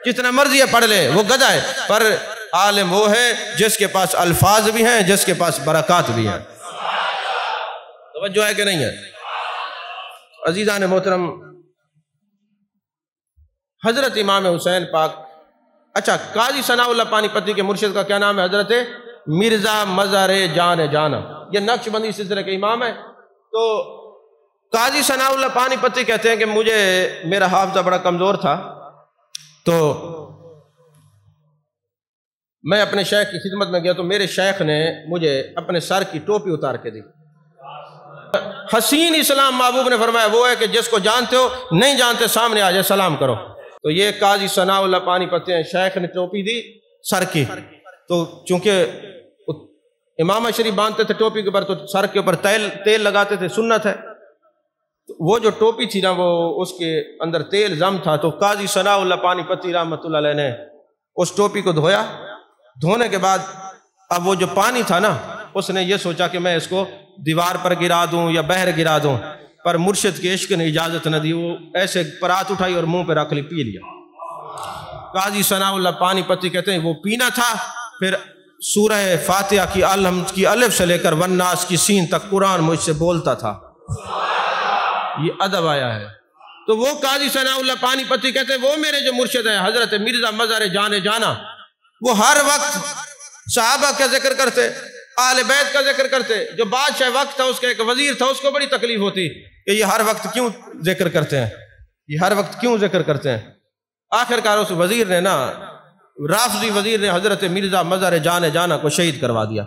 جتنا مرضی ہے پڑھ لے، وہ گدھا ہے، پر عالم وہ ہے جس کے پاس الفاظ بھی ہیں، جس کے پاس برکات بھی ہیں۔ توجہ ہے کہ نہیں ہے؟ عزیزان محترم، حضرت امام حسین پاک، اچھا قاضی ثناء اللہ پانی پتی کے مرشد کا کیا نام ہے؟ حضرت مرزا مظہر جان جانا، یہ نقش بندی سلسلے کے امام ہے۔ تو قاضی ثناء اللہ پانی پتی کہتے ہیں کہ میرا حافظہ بڑا کمزور تھا، تو میں اپنے شیخ کی خدمت میں گیا تو میرے شیخ نے مجھے اپنے سر کی ٹوپی اتار کے دی۔ حسین اسلام محبوب نے فرمایا وہ ہے کہ جس کو جانتے ہو، نہیں جانتے سامنے آ جائے سلام کرو۔ تو یہ قاضی ثناء اللہ پانی پتی ہیں، شیخ نے ٹوپی دی سر کی، تو چونکہ امامہ شریف باندھتے تھے ٹوپی کے اوپر، تو سر کے اوپر تیل لگاتے تھے، سنت ہے۔ وہ جو ٹوپی تھی نا، وہ اس کے اندر تیل زم تھا، تو قاضی ثناء اللہ پانی پتی رحمۃ اللہ علیہ نے اس ٹوپی کو دھویا، دھونے کے بعد اب وہ جو پانی تھا نا، اس نے یہ سوچا کہ میں اس کو دیوار پر گرا دوں یا بہر گرا دوں، پر مرشد کے عشق نے اجازت نہ دی، وہ ایسے پرات اٹھائی اور منہ پہ رکھ لی، پی لیا۔ قاضی ثناء اللہ پانی پتی کہتے ہیں وہ پینا تھا، پھر سورہ فاتحہ کی الحمد کی الف سے لے کر والناس کی سین تک قرآن مجھ سے بولتا تھا، یہ ادب آیا ہے۔ تو وہ قاضی ثناء اللہ پانی پتی کہتے ہیں وہ میرے جو مرشد ہیں حضرت مرزا مظہر جان جانا، وہ ہر وقت صحابہ کا ذکر کرتے، اہل بیت کا ذکر کرتے، جو بادشاہ وقت تھا اس کا ایک وزیر تھا، اس کو بڑی تکلیف ہوتی کہ یہ ہر وقت کیوں ذکر کرتے ہیں، یہ ہر وقت کیوں ذکر کرتے ہیں۔ آخر کار اس وزیر نے نا، رافضی وزیر نے حضرت مرزا مظہر جان جانا کو شہید کروا دیا،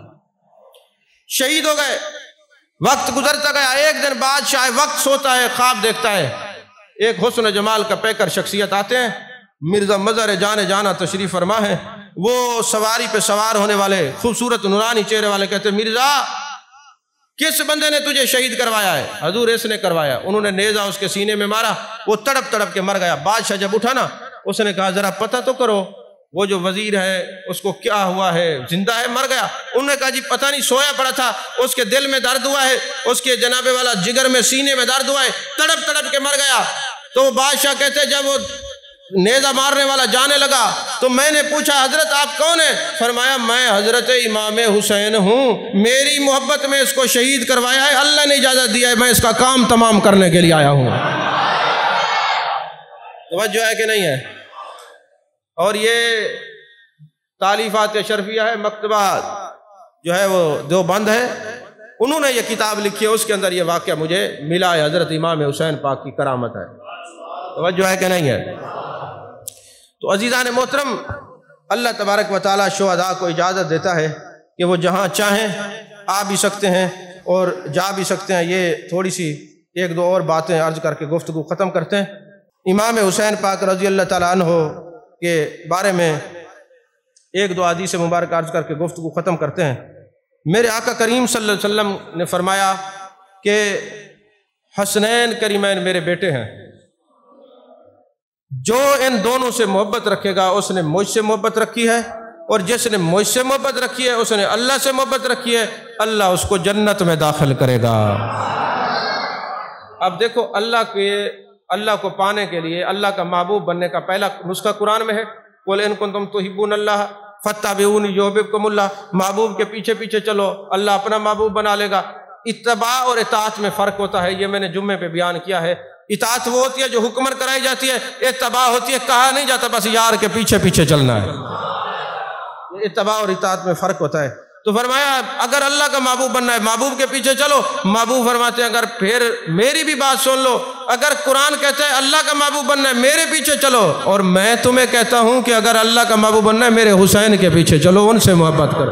شہید ہو گئے۔ وقت گزرتا گیا، ایک دن بادشاہ وقت سوتا ہے، خواب دیکھتا ہے، ایک حسن جمال کا پیکر شخصیت آتے ہیں، مرزا مظہر جان جانا تشریف فرما ہے، وہ سواری پہ سوار ہونے والے خوبصورت نورانی چہرے والے کہتے ہیں مرزا کس بندے نے تجھے شہید کروایا ہے؟ حضور اس نے کروایا۔ انہوں نے نیزہ اس کے سینے میں مارا، وہ تڑپ تڑپ کے مر گیا۔ بادشاہ جب اٹھا نا، اس نے کہا ذرا پتہ تو کرو وہ جو وزیر ہے اس کو کیا ہوا ہے، زندہ ہے مر گیا؟ انہوں نے کہا جی پتہ نہیں، سویا پڑا تھا، اس کے دل میں درد ہوا ہے، اس کے جناب والا جگر میں سینے میں درد ہوا ہے، تڑپ تڑپ کے مر گیا۔ تو وہ بادشاہ کہتے جب وہ نیزہ مارنے والا جانے لگا تو میں نے پوچھا حضرت آپ کون ہیں؟ فرمایا میں حضرت امام حسین ہوں، میری محبت میں اس کو شہید کروایا ہے، اللہ نے اجازت دیا ہے، میں اس کا کام تمام کرنے کے لیے آیا ہوں۔ توجہ ہے کہ نہیں ہے؟ اور یہ تالیفات شرفیہ ہے، مکتبہ جو ہے وہ دیوبند ہے، انہوں نے یہ کتاب لکھی ہے، اس کے اندر یہ واقعہ مجھے ملا ہے، حضرت امام حسین پاک کی کرامت ہے۔ توجہ ہے کہ نہیں ہے؟ تو عزیزان محترم، اللہ تبارک و تعالیٰ شہداء کو اجازت دیتا ہے کہ وہ جہاں چاہیں آ بھی سکتے ہیں اور جا بھی سکتے ہیں۔ یہ تھوڑی سی ایک دو اور باتیں عرض کر کے گفتگو ختم کرتے ہیں۔ امام حسین پاک رضی اللہ تعالیٰ عنہ کے بارے میں ایک دو حدیث مبارک عرض کر کے گفتگو ختم کرتے ہیں۔ میرے آقا کریم صلی اللہ علیہ وسلم نے فرمایا کہ حسنین کریمین میرے بیٹے ہیں، جو ان دونوں سے محبت رکھے گا اس نے مجھ سے محبت رکھی ہے، اور جس نے مجھ سے محبت رکھی ہے اس نے اللہ سے محبت رکھی ہے، اللہ اس کو جنت میں داخل کرے گا۔ اب دیکھو، اللہ کو پانے کے لیے، اللہ کا محبوب بننے کا پہلا نسخہ قرآن میں ہے، قُلْ إِن كُنتُمْ تُحِبُّونَ اللَّهَ فَاتَّبِعُونِي يُحْبِبْكُمُ اللَّهُ۔ محبوب کے پیچھے پیچھے چلو، اللہ اپنا محبوب بنا لے گا۔ اتباع اور اطاعت میں فرق ہوتا ہے، یہ میں نے جمعے پہ بیان کیا ہے۔ اطاعت وہ ہوتی ہے جو حکم کرائی جاتی ہے، اتباع ہوتی ہے کہا نہیں جاتا بس یار کے پیچھے پیچھے چلنا ہے۔ اتباع اور اطاعت میں فرق ہوتا ہے۔ تو فرمایا اگر اللہ کا محبوب بننا ہے محبوب کے پیچھے چلو۔ محبوب فرماتے ہیں اگر پھر میری بھی بات سن لو، اگر قرآن کہتا ہے اللہ کا محبوب بننا ہے میرے پیچھے چلو، اور میں تمہیں کہتا ہوں کہ اگر اللہ کا محبوب بننا ہے میرے حسین کے پیچھے چلو، ان سے محبت کرو۔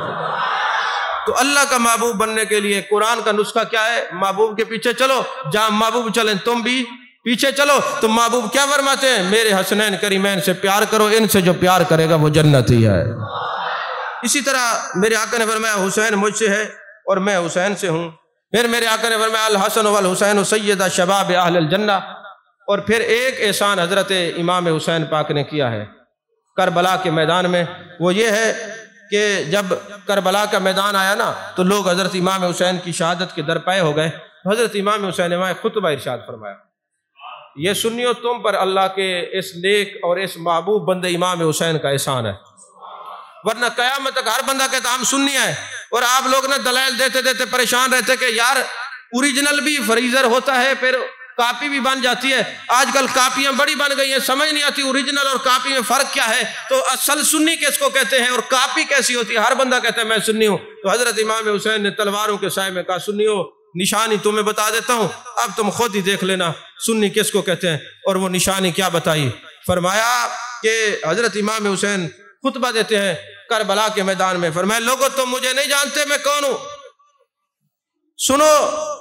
تو اللہ کا محبوب بننے کے لیے قرآن کا نسخہ کیا ہے؟ محبوب کے پیچھے چلو، جہاں محبوب چلیں تم بھی پیچھے چلو۔ تو محبوب کیا فرماتے ہیں؟ میرے حسنین کریمین سے پیار کرو، ان سے جو پیار کرے گا وہ جنتی ہے۔ اسی طرح میرے آقا نے فرمایا حسین مجھ سے ہے اور میں حسین سے ہوں۔ پھر میرے آقا نے فرمایا الحسن والحسین سیدہ شباب اہل الجنہ۔ اور پھر ایک احسان حضرت امام حسین پاک نے کیا ہے کربلا کے میدان میں، وہ یہ ہے کہ جب کربلا کا میدان آیا نا تو لوگ حضرت امام حسین کی شہادت کے درپے ہو گئے۔ حضرت امام حسین نے وہاں خطبہ ارشاد فرمایا، یہ سنیو تم پر اللہ کے اس نیک اور اس محبوب بندے امام حسین کا احسان ہے، ورنہ قیامت تک ہر بندہ کہتا ہم سنی ہیں، اور آپ لوگ نے دلائل دیتے دیتے پریشان رہتے کہ یار اوریجنل بھی فریزر ہوتا ہے، پھر کاپی بھی بن جاتی ہے۔ آج کل کاپیاں بڑی بن گئی ہیں، سمجھ نہیں آتی اوریجنل اور کاپی میں فرق کیا ہے، تو اصل سنی کس کو کہتے ہیں اور کاپی کیسی ہوتی ہے؟ ہر بندہ کہتا ہے میں سنی ہوں۔ تو حضرت امام حسین نے تلواروں کے سائے میں کہا سنی ہو، نشانی تمہیں بتا دیتا ہوں، اب تم خود ہی دیکھ لینا سنی کس کو کہتے ہیں۔ اور وہ نشانی کیا بتائی؟ فرمایا کہ حضرت امام حسین خطبہ دیتے ہیں کربلا کے میدان میں، فرمایا لوگو تم مجھے نہیں جانتے میں کون ہوں، سنو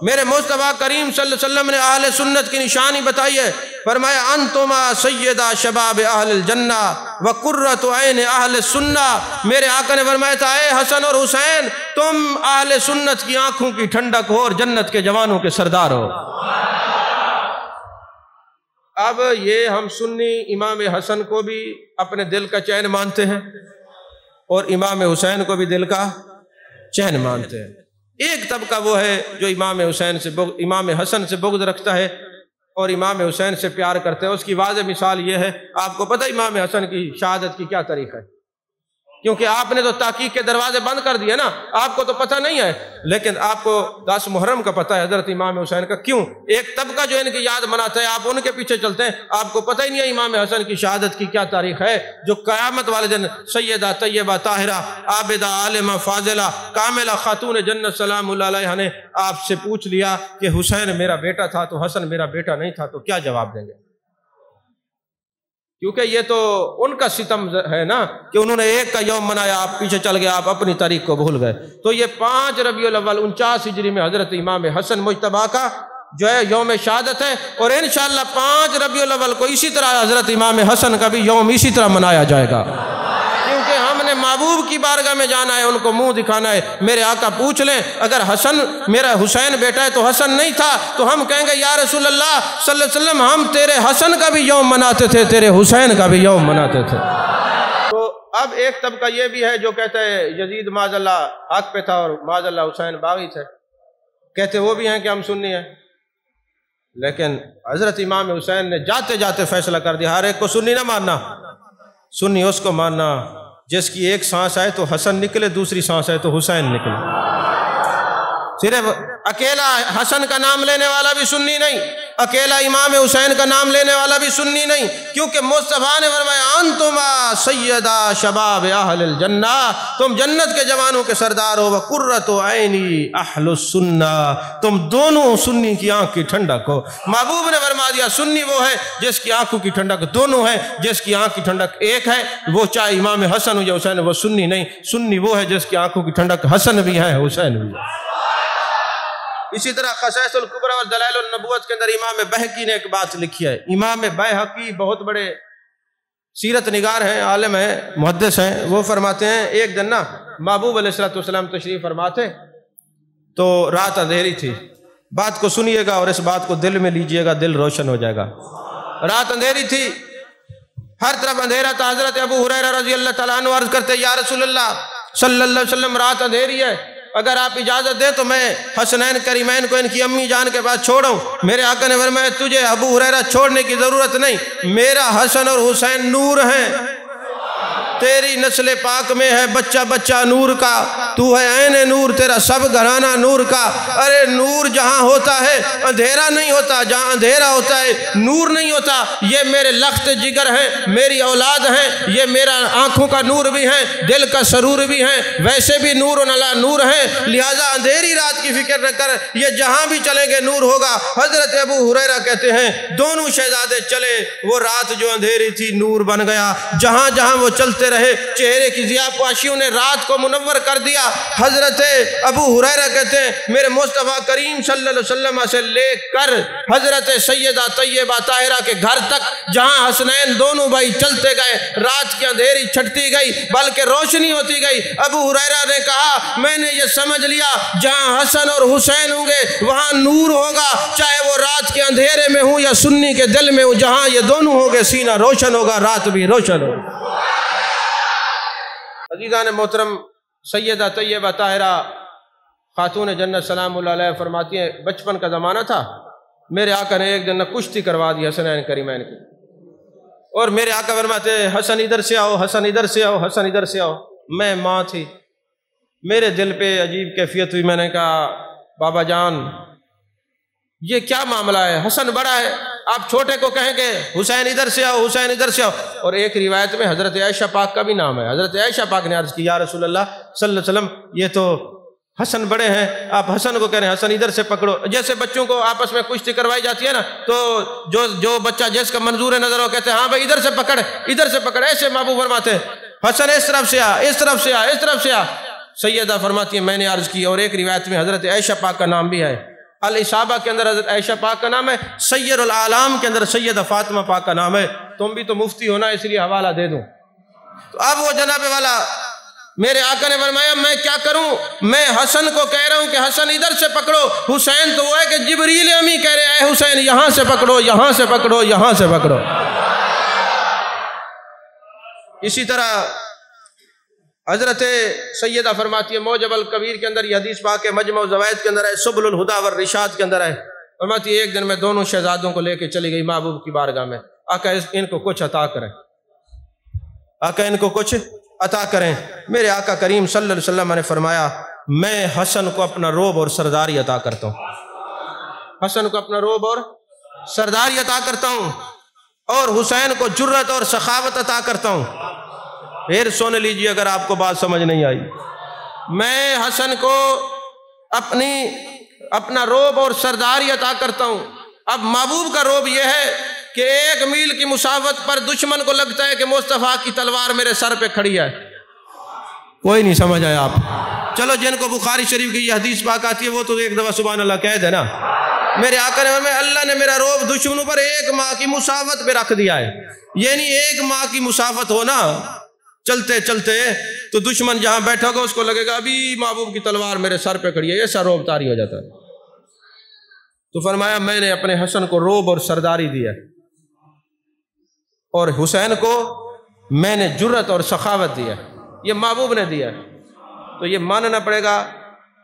میرے مصطفیٰ کریم صلی اللہ علیہ وسلم نے اہل سنت کی نشانی بتائی ہے۔ فرمایا انتما سیدہ شباب اہل الجنہ وقرۃ عین اہل السنہ۔ میرے آقا نے فرمایا تھا اے حسن اور حسین تم اہل سنت کی آنکھوں کی ٹھنڈک ہو اور جنت کے جوانوں کے سردار ہو۔ اب یہ ہم سنی امام حسن کو بھی اپنے دل کا چین مانتے ہیں اور امام حسین کو بھی دل کا چین مانتے ہیں۔ ایک طبقہ وہ ہے جو امام حسن سے بغض رکھتا ہے اور امام حسین سے پیار کرتا ہے۔ اس کی واضح مثال یہ ہے، آپ کو پتہ امام حسن کی شہادت کی کیا تاریخ ہے؟ کیونکہ آپ نے تو تحقیق کے دروازے بند کر دیے نا، آپ کو تو پتہ نہیں ہے، لیکن آپ کو 10 محرم کا پتہ ہے حضرت امام حسین کا۔ کیوں؟ ایک طبقہ جو ان کی یاد مناتا ہے، آپ ان کے پیچھے چلتے ہیں، آپ کو پتہ ہی نہیں ہے امام حسن کی شہادت کی کیا تاریخ ہے، جو قیامت والے دن سیدہ طیبہ طاہرہ عابدہ عالمہ فاضلہ کاملہ خاتون جنت سلام اللہ علیہا نے آپ سے پوچھ لیا کہ حسین میرا بیٹا تھا تو حسن میرا بیٹا نہیں تھا، تو کیا جواب دیں گے؟ کیونکہ یہ تو ان کا ستم ہے نا کہ انہوں نے ایک کا یوم منایا، آپ پیچھے چل گئے، آپ اپنی تاریخ کو بھول گئے۔ تو یہ 5 ربیع الاول 49 ہجری میں حضرت امام حسن مجتبیٰ کا جو ہے یوم شہادت ہے، اور انشاءاللہ 5 ربیع الاول کو اسی طرح حضرت امام حسن کا بھی یوم اسی طرح منایا جائے گا، کیونکہ ہم نے محبوب کی بارگاہ میں جانا ہے، ان کو منہ دکھانا ہے۔ میرے آقا پوچھ لیں اگر حسن میرا حسین بیٹا ہے تو حسن نہیں تھا، تو ہم کہیں گے یا رسول اللہ صلی اللہ علیہ وسلم ہم تیرے حسن کا بھی یوم مناتے تھے، تیرے حسین کا بھی یوم مناتے تھے۔ تو اب ایک طبقہ یہ بھی ہے جو کہتا ہے یزید معاذ اللہ حق پہ تھا اور معاذ اللہ حسین باغی تھے، کہتے وہ بھی ہیں کہ ہم سنی ہیں، لیکن حضرت امام حسین نے جاتے جاتے فیصلہ کر دیا ہر ایک کو سنی نہ ماننا، سنی اس کو ماننا جس کی ایک سانس آئے تو حسن نکلے، دوسری سانس آئے تو حسین نکلے۔ صرف اکیلا حسن کا نام لینے والا بھی سنی نہیں، اکیلا امام حسین کا نام لینے والا بھی سنی نہیں، کیونکہ مصطفیٰ نے فرمایا انتما سیدا شباب اہل الجنہ، تم جنت کے جوانوں کے سردار ہو، وقرۃ عینی اہل السنہ، تم دونوں سنی کی آنکھ کی ٹھنڈک ہو۔ محبوب نے فرما دیا سنی وہ ہے جس کی آنکھوں کی ٹھنڈک دونوں ہے، جس کی آنکھ کی ٹھنڈک ایک ہے وہ چاہے امام حسن ہو یا حسین، وہ سنی نہیں، سنی وہ ہے جس کی آنکھوں کی ٹھنڈک حسن بھی ہے حسین بھی ہے۔ اسی طرح خصائص الکبریٰ اور دلائل النبوت کے اندر امام بہقی نے ایک بات لکھی ہے۔ امام بہقی بہت بڑے سیرت نگار ہیں، عالم ہیں، محدث ہیں، وہ فرماتے ہیں ایک دن نا محبوب علیہ السلام تشریف فرماتے تو رات اندھیری تھی، بات کو سنیے گا اور اس بات کو دل میں لیجئے گا، دل روشن ہو جائے گا۔ رات اندھیری تھی، ہر طرف اندھیرا تھا۔ حضرت ابو ہریرہ رضی اللہ تعالیٰ عنہ عرض کرتے یا رسول اللہ صلی اللہ علیہ وسلم رات اندھیری ہے، اگر آپ اجازت دیں تو میں حسنین کریمین کو ان کی امی جان کے پاس چھوڑوں۔ میرے آقا نے فرمایا تجھے ابو ہریرہ چھوڑنے کی ضرورت نہیں، میرا حسن اور حسین نور ہیں، تیری نسل پاک میں ہے بچہ بچہ نور کا، تو ہے عین نور، تیرا سب گھرانہ نور کا۔ ارے نور جہاں ہوتا ہے اندھیرا نہیں ہوتا، جہاں اندھیرا ہوتا ہے نور نہیں ہوتا۔ یہ میرے لخت جگر ہیں، میری اولاد ہیں، یہ میرا آنکھوں کا نور بھی ہیں، دل کا سرور بھی ہیں، ویسے بھی نور علی نور ہیں، لہٰذا اندھیری رات کی فکر نہ کر، یہ جہاں بھی چلیں گے نور ہوگا۔ حضرت ابو ہریرہ کہتے ہیں دونوں شہزادے چلے، وہ رات جو اندھیری تھی نور بن گیا، جہاں جہاں وہ چلتے رہے چہرے کی ضیاء پاشیوں نے رات کو منور کر دیا۔ حضرت ابو ہریرہ کہتے ہیں میرے مصطفیٰ کریم صلی اللہ علیہ وسلم سے لے کر حضرت سیدہ طیبہ طاہرہ کے گھر تک جہاں حسنین دونوں بھائی چلتے گئے، رات کی اندھیری چھٹتی گئی بلکہ روشنی ہوتی گئی۔ ابو ہریرہ نے کہا میں نے یہ سمجھ لیا جہاں حسن اور حسین ہوں گے وہاں نور ہوگا، چاہے وہ رات کے اندھیرے میں ہوں یا سنی کے دل میں ہوں، جہاں یہ دونوں ہوں گے سینہ روشن ہوگا، رات بھی روشن ہوگا۔ عزیزان محترم، سیدہ طیبہ طاہرہ خاتون جنت سلام اللہ علیہ فرماتی ہیں بچپن کا زمانہ تھا، میرے آقا نے ایک دن کشتی کروا دی حسنین کریمین کی، اور میرے آقا فرماتے حسن ادھر سے آؤ، حسن ادھر سے آؤ، حسن ادھر سے آؤ۔ میں ماں تھی، میرے دل پہ عجیب کیفیت ہوئی، میں نے کہا بابا جان یہ کیا معاملہ ہے، حسن بڑا ہے، آپ چھوٹے کو کہیں گے حسین ادھر سے آؤ، حسین ادھر سے آؤ۔ اور ایک روایت میں حضرت عائشہ پاک کا بھی نام ہے، حضرت عائشہ پاک نے عرض کی یا رسول اللہ صلی اللہ علیہ وسلم یہ تو حسن بڑے ہیں، آپ حسن کو کہہ رہے ہیں حسن ادھر سے پکڑو۔ جیسے بچوں کو آپس میں کشتی کروائی جاتی ہے نا، تو جو بچہ جس کا منظور نظر ہو کہتے ہیں ہاں بھائی ادھر سے پکڑ، ادھر سے پکڑ، ایسے محبوب فرماتے ہیں حسن اس طرف سے آ، اس طرف سے آ، اس طرف سے آ۔ سیدہ فرماتی ہے میں نے عرض کی، اور ایک روایت میں حضرت عائشہ پاک کا نام بھی ہے، الاصابہ کے اندر حضرت عائشہ پاک کا نام ہے، سیر العالم کے اندر سیدہ فاطمہ پاک کا نام ہے۔ تم بھی تو مفتی ہونا اس لیے حوالہ دے دوں۔ تو اب وہ جناب والا میرے آقا نے فرمایا میں کیا کروں، میں حسن کو کہہ رہا ہوں کہ حسن ادھر سے پکڑو، حسین تو وہ ہے کہ جبریل امی کہہ رہے ہیں اے حسین یہاں سے پکڑو، یہاں سے پکڑو، یہاں سے پکڑو۔ اسی طرح حضرت سیدہ فرماتی ہے موجب الکبیر کے اندر یہ حدیث پاک ہے، مجمع الزوائد کے اندر ہے، سبل الہدی والرشاد کے اندر ہے، فرماتی ہے ایک دن میں دونوں شہزادوں کو لے کے چلی گئی محبوب کی بارگاہ میں، آقا ان کو کچھ عطا کریں، آقا ان کو کچھ عطا کریں۔ میرے آقا کریم صلی اللہ علیہ وسلم نے فرمایا میں حسن کو اپنا روب اور سرداری عطا کرتا ہوں، حسن کو اپنا روب اور سرداری عطا کرتا ہوں، اور حسین کو جرت اور سخاوت عطا کرتا ہوں۔ پھر سن لیجیے اگر آپ کو بات سمجھ نہیں آئی، میں حسن کو اپنا روب اور سرداری عطا کرتا ہوں۔ اب محبوب کا روب یہ ہے کہ 1 میل کی مسافت پر دشمن کو لگتا ہے کہ مصطفیٰ کی تلوار میرے سر پہ کھڑی ہے۔ کوئی نہیں سمجھ آیا آپ؟ چلو جن کو بخاری شریف کی یہ حدیث پاک آتی ہے وہ تو ایک دفعہ سبحان اللہ کہہ دے نا۔ میرے آقا نے فرمایا اللہ نے میرا روب دشمنوں پر 1 ماہ کی مسافت پہ رکھ دیا ہے، یعنی 1 ماہ کی مسافت ہو نا، چلتے چلتے تو دشمن جہاں بیٹھا ہوگا اس کو لگے گا ابھی محبوب کی تلوار میرے سر پہ کھڑی ہے، یہ سر روب طاری ہو جاتا ہے۔ تو فرمایا میں نے اپنے حسن کو روب اور سرداری دیا، اور حسین کو میں نے جرت اور سخاوت دیا، یہ محبوب نے دیا، تو یہ ماننا پڑے گا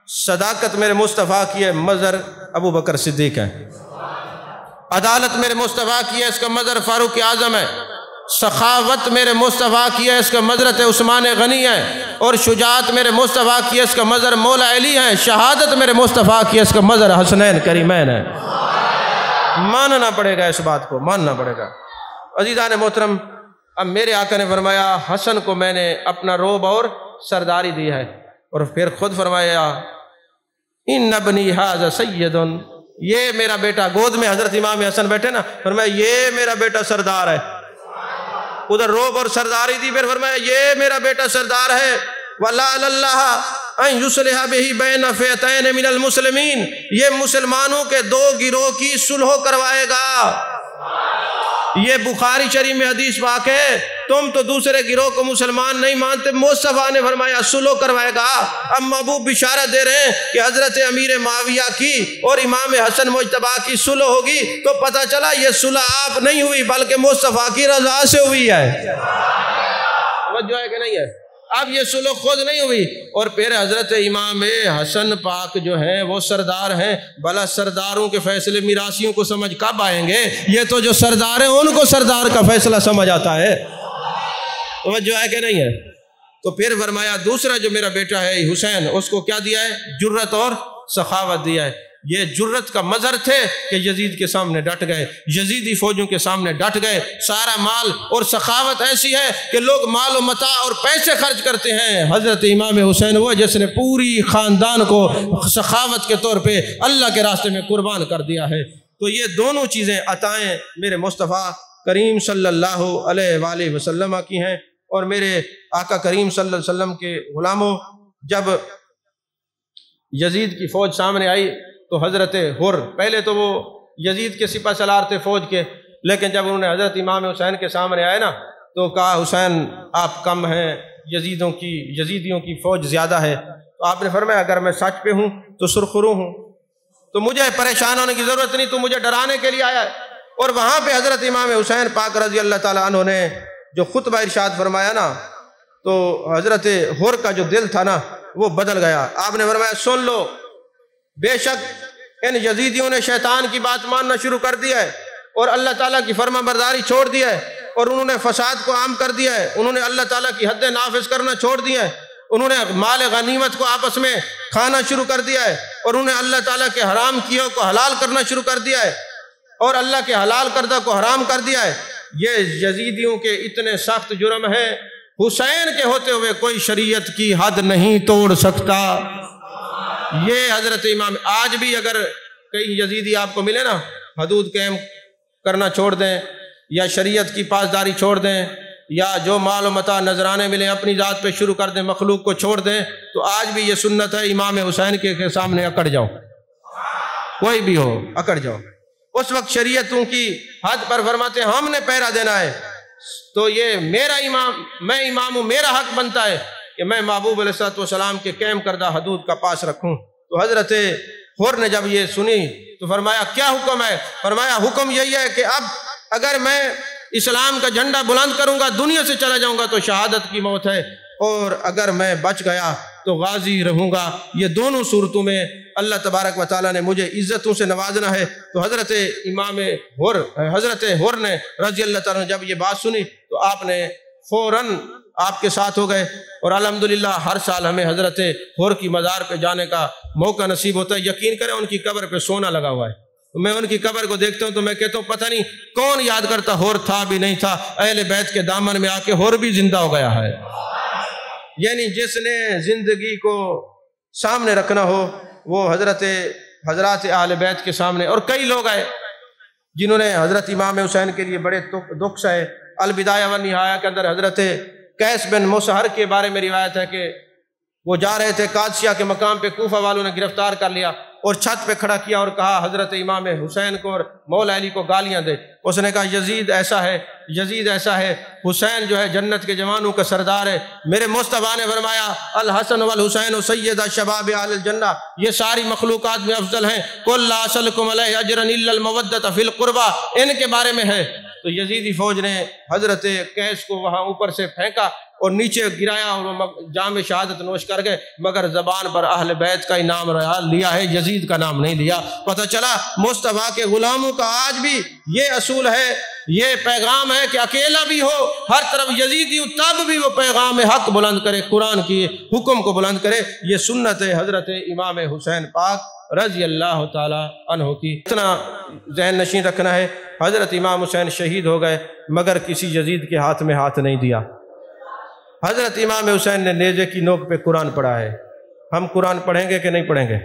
صداقت میرے مصطفیٰ کی ہے، مظہر ابو بکر صدیق ہے، عدالت میرے مصطفیٰ کی ہے، اس کا مظہر فاروق اعظم ہے، سخاوت میرے مصطفیٰ کی ہے، اس کا مظہر عثمان غنی ہے، اور شجاعت میرے مصطفیٰ کی ہے، اس کا مظہر مولا علی ہے، شہادت میرے مصطفیٰ کی ہے، اس کا مظہر حسنین کریمین ہے۔ ماننا پڑے گا، اس بات کو ماننا پڑے گا۔ عزیزان محترم، اب میرے آقا نے فرمایا حسن کو میں نے اپنا روب اور سرداری دی ہے، اور پھر خود فرمایا ان ابنی ھذا سید، یہ میرا بیٹا، گود میں حضرت امام حسن بیٹھے نا، فرمایا یہ میرا بیٹا سردار ہے، ادھر روب اور سرداری دی، پھر فرمایا یہ میرا بیٹا سردار ہے، وَلَعَلَ اللَّهَ أَن يُصْلِحَ بِهِ بَيْنَ فِئَتَيْنِ مِنَ الْمُسْلِمِينَ، یہ مسلمانوں کے دو گروہ کی صلح کروائے گا۔ یہ بخاری شریف میں حدیث پاک ہے، تم تو دوسرے گروہ کو مسلمان نہیں مانتے، مصطفیٰ نے فرمایا صلح کروائے گا۔ اب محبوب بشارت دے رہے ہیں کہ حضرت امیر معاویہ کی اور امام حسن مجتبیٰ کی صلح ہوگی، تو پتہ چلا یہ صلح آپ نہیں ہوئی بلکہ مصطفیٰ کی رضا سے ہوئی ہے۔ توجہ ہے کہ نہیں ہے؟ اب یہ صلح خود نہیں ہوئی، اور پھر حضرت امام حسن پاک جو ہیں وہ سردار ہیں، بھلا سرداروں کے فیصلے میراثیوں کو سمجھ کب آئیں گے؟ یہ تو جو سردار ہیں ان کو سردار کا فیصلہ سمجھ آتا ہے۔ توجہ ہے کہ نہیں ہے؟ تو پھر فرمایا دوسرا جو میرا بیٹا ہے حسین، اس کو کیا دیا ہے؟ جرت اور سخاوت دیا ہے۔ یہ جرت کا مظہر تھے کہ یزید کے سامنے ڈٹ گئے، یزیدی فوجوں کے سامنے ڈٹ گئے، سارا مال، اور سخاوت ایسی ہے کہ لوگ مال و متاع اور پیسے خرچ کرتے ہیں۔ حضرت امام حسین وہ جس نے پوری خاندان کو سخاوت کے طور پہ اللہ کے راستے میں قربان کر دیا ہے۔ تو یہ دونوں چیزیں عطائیں میرے مصطفیٰ کریم صلی اللہ علیہ وآلہ وسلم کی ہیں۔ اور میرے آقا کریم صلی اللہ علیہ وسلم کے غلاموں، جب یزید کی فوج سامنے آئی تو حضرت حر، پہلے تو وہ یزید کے سپہ سالار تھے فوج کے، لیکن جب انہوں نے حضرت امام حسین کے سامنے آئے نا تو کہا حسین آپ کم ہیں، یزیدیوں کی فوج زیادہ ہے۔ تو آپ نے فرمایا اگر میں سچ پہ ہوں تو سرخرو ہوں، تو مجھے پریشان ہونے کی ضرورت نہیں، تو مجھے ڈرانے کے لیے آیا ہے۔ اور وہاں پہ حضرت امام حسین پاک رضی اللہ تعالیٰ عنہ نے جو خطبہ ارشاد فرمایا نا، تو حضرت حر کا جو دل تھا نا وہ بدل گیا۔ آپ نے فرمایا سن لو، بے شک ان یزیدیوں نے شیطان کی بات ماننا شروع کر دیا ہے، اور اللہ تعالیٰ کی فرما برداری چھوڑ دیا ہے، اور انہوں نے فساد کو عام کر دیا ہے، انہوں نے اللہ تعالیٰ کی حد نافذ کرنا چھوڑ دیا ہے، انہوں نے مال غنیمت کو آپس میں کھانا شروع کر دیا ہے، اور انہوں نے اللہ تعالیٰ کے حرام کیوں کو حلال کرنا شروع کر دیا ہے، اور اللہ کے حلال کردہ کو حرام کر دیا ہے۔ یہ یزیدیوں کے اتنے سخت جرم ہیں، حسین کے ہوتے ہوئے کوئی شریعت کی حد نہیں توڑ سکتا۔ یہ حضرت امام، آج بھی اگر کئی یزیدی آپ کو ملے نا، حدود قائم کرنا چھوڑ دیں، یا شریعت کی پاسداری چھوڑ دیں، یا جو مال و متاع نذرانے ملیں اپنی ذات پہ شروع کر دیں، مخلوق کو چھوڑ دیں، تو آج بھی یہ سنت ہے امام حسین کے سامنے اکڑ جاؤ، کوئی بھی ہو اکڑ جاؤ۔ اس وقت شریعتوں کی حد پر فرماتے ہیں ہم نے پہرا دینا ہے، تو یہ میرا امام، میں امام ہوں، میرا حق بنتا ہے کہ میں محبوب علیہ السلام کے قائم کردہ حدود کا پاس رکھوں۔ تو حضرت حر نے جب یہ سنی تو فرمایا کیا حکم ہے؟ فرمایا حکم یہی ہے کہ اب اگر میں اسلام کا جھنڈا بلند کروں گا، دنیا سے چلا جاؤں گا تو شہادت کی موت ہے، اور اگر میں بچ گیا تو غازی رہوں گا۔ یہ دونوں صورتوں میں اللہ تبارک و تعالیٰ نے مجھے عزتوں سے نوازنا ہے۔ تو حضرت امام حر، حضرت حر نے رضی اللہ تعالیٰ نے جب یہ بات سنی تو آپ نے فوراً آپ کے ساتھ ہو گئے، اور الحمدللہ ہر سال ہمیں حضرت حر کی مزار پہ جانے کا موقع نصیب ہوتا ہے۔ یقین کریں ان کی قبر پہ سونا لگا ہوا ہے، میں ان کی قبر کو دیکھتا ہوں تو میں کہتا ہوں پتہ نہیں کون یاد کرتا حر تھا بھی نہیں تھا، اہل بیت کے دامن میں آ کے حر بھی زندہ ہو گیا ہے۔ یعنی جس نے زندگی کو سامنے رکھنا ہو وہ حضرات اہل بیت کے سامنے، اور کئی لوگ آئے جنہوں نے حضرت امام حسین کے لیے بڑے دکھ سہے۔ البدایہ والنہایہ کے اندر حضرت قیس بن مصہر کے بارے میں روایت ہے کہ وہ جا رہے تھے قادسیہ کے مقام پہ، کوفہ والوں نے گرفتار کر لیا اور چھت پہ کھڑا کیا اور کہا حضرت امام حسین کو اور مولا علی کو گالیاں دے۔ اس نے کہا یزید ایسا ہے، یزید ایسا ہے، حسین جو ہے جنت کے جوانوں کا سردار ہے۔ میرے مصطفیٰ نے فرمایا الحسن والحسین سید شباب اہل الجنہ، یہ ساری مخلوقات میں افضل ہیں۔ قل لا اسألکم علیہ اجرا الا المودۃ فی القربى، ان کے بارے میں ہے تو یزیدی فوج نے حضرت قیس کو وہاں اوپر سے پھینکا اور نیچے گرایا اور وہ جام شہادت نوش کر گئے، مگر زبان پر اہل بیت کا ہی نام لیا ہے، یزید کا نام نہیں لیا۔ پتہ چلا مصطفیٰ کے غلاموں کا آج بھی یہ اصول ہے، یہ پیغام ہے کہ اکیلا بھی ہو، ہر طرف یزیدی ہو، تب بھی وہ پیغام حق بلند کرے، قرآن کی حکم کو بلند کرے۔ یہ سنت ہے حضرت امام حسین پاک رضی اللہ تعالی عنہ کی۔ اتنا ذہن نشین رکھنا ہے، حضرت امام حسین شہید ہو گئے مگر کسی یزید کے ہاتھ میں ہاتھ نہیں دیا۔ حضرت امام حسین نے نیزے کی نوک پہ قرآن پڑھا ہے۔ ہم قرآن پڑھیں گے کہ نہیں پڑھیں گے؟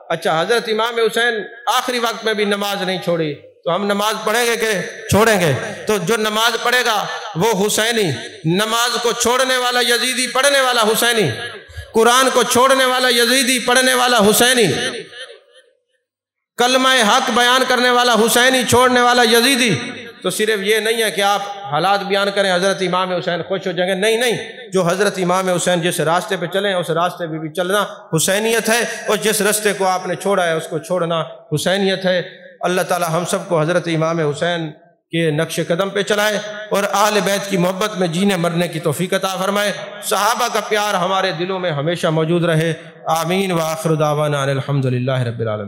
اچھا، حضرت امام حسین آخری وقت میں بھی نماز نہیں چھوڑی، تو ہم نماز پڑھیں گے کہ چھوڑیں گے؟ تو جو نماز پڑھے گا وہ حسینی، نماز کو چھوڑنے والا یزیدی، پڑھنے والا حسینی، قرآن کو چھوڑنے والا یزیدی، پڑھنے والا حسینی، کلمہ حق بیان کرنے والا حسینی، چھوڑنے والا یزیدی۔ تو صرف یہ نہیں ہے کہ آپ حالات بیان کریں حضرت امام حسین خوش ہو جائیں گے، نہیں نہیں، جو حضرت امام حسین جس راستے پہ چلیں اس راستے پہ بھی چلنا حسینیت ہے، اور جس راستے کو آپ نے چھوڑا ہے اس کو چھوڑنا حسینیت ہے۔ اللہ تعالی ہم سب کو حضرت امام حسین کے نقش قدم پہ چلائے اور اہل بیت کی محبت میں جینے مرنے کی توفیق عطا فرمائے، صحابہ کا پیار ہمارے دلوں میں ہمیشہ موجود رہے۔ آمین۔ وآخر دعوانا الحمدللہ رب العالمین۔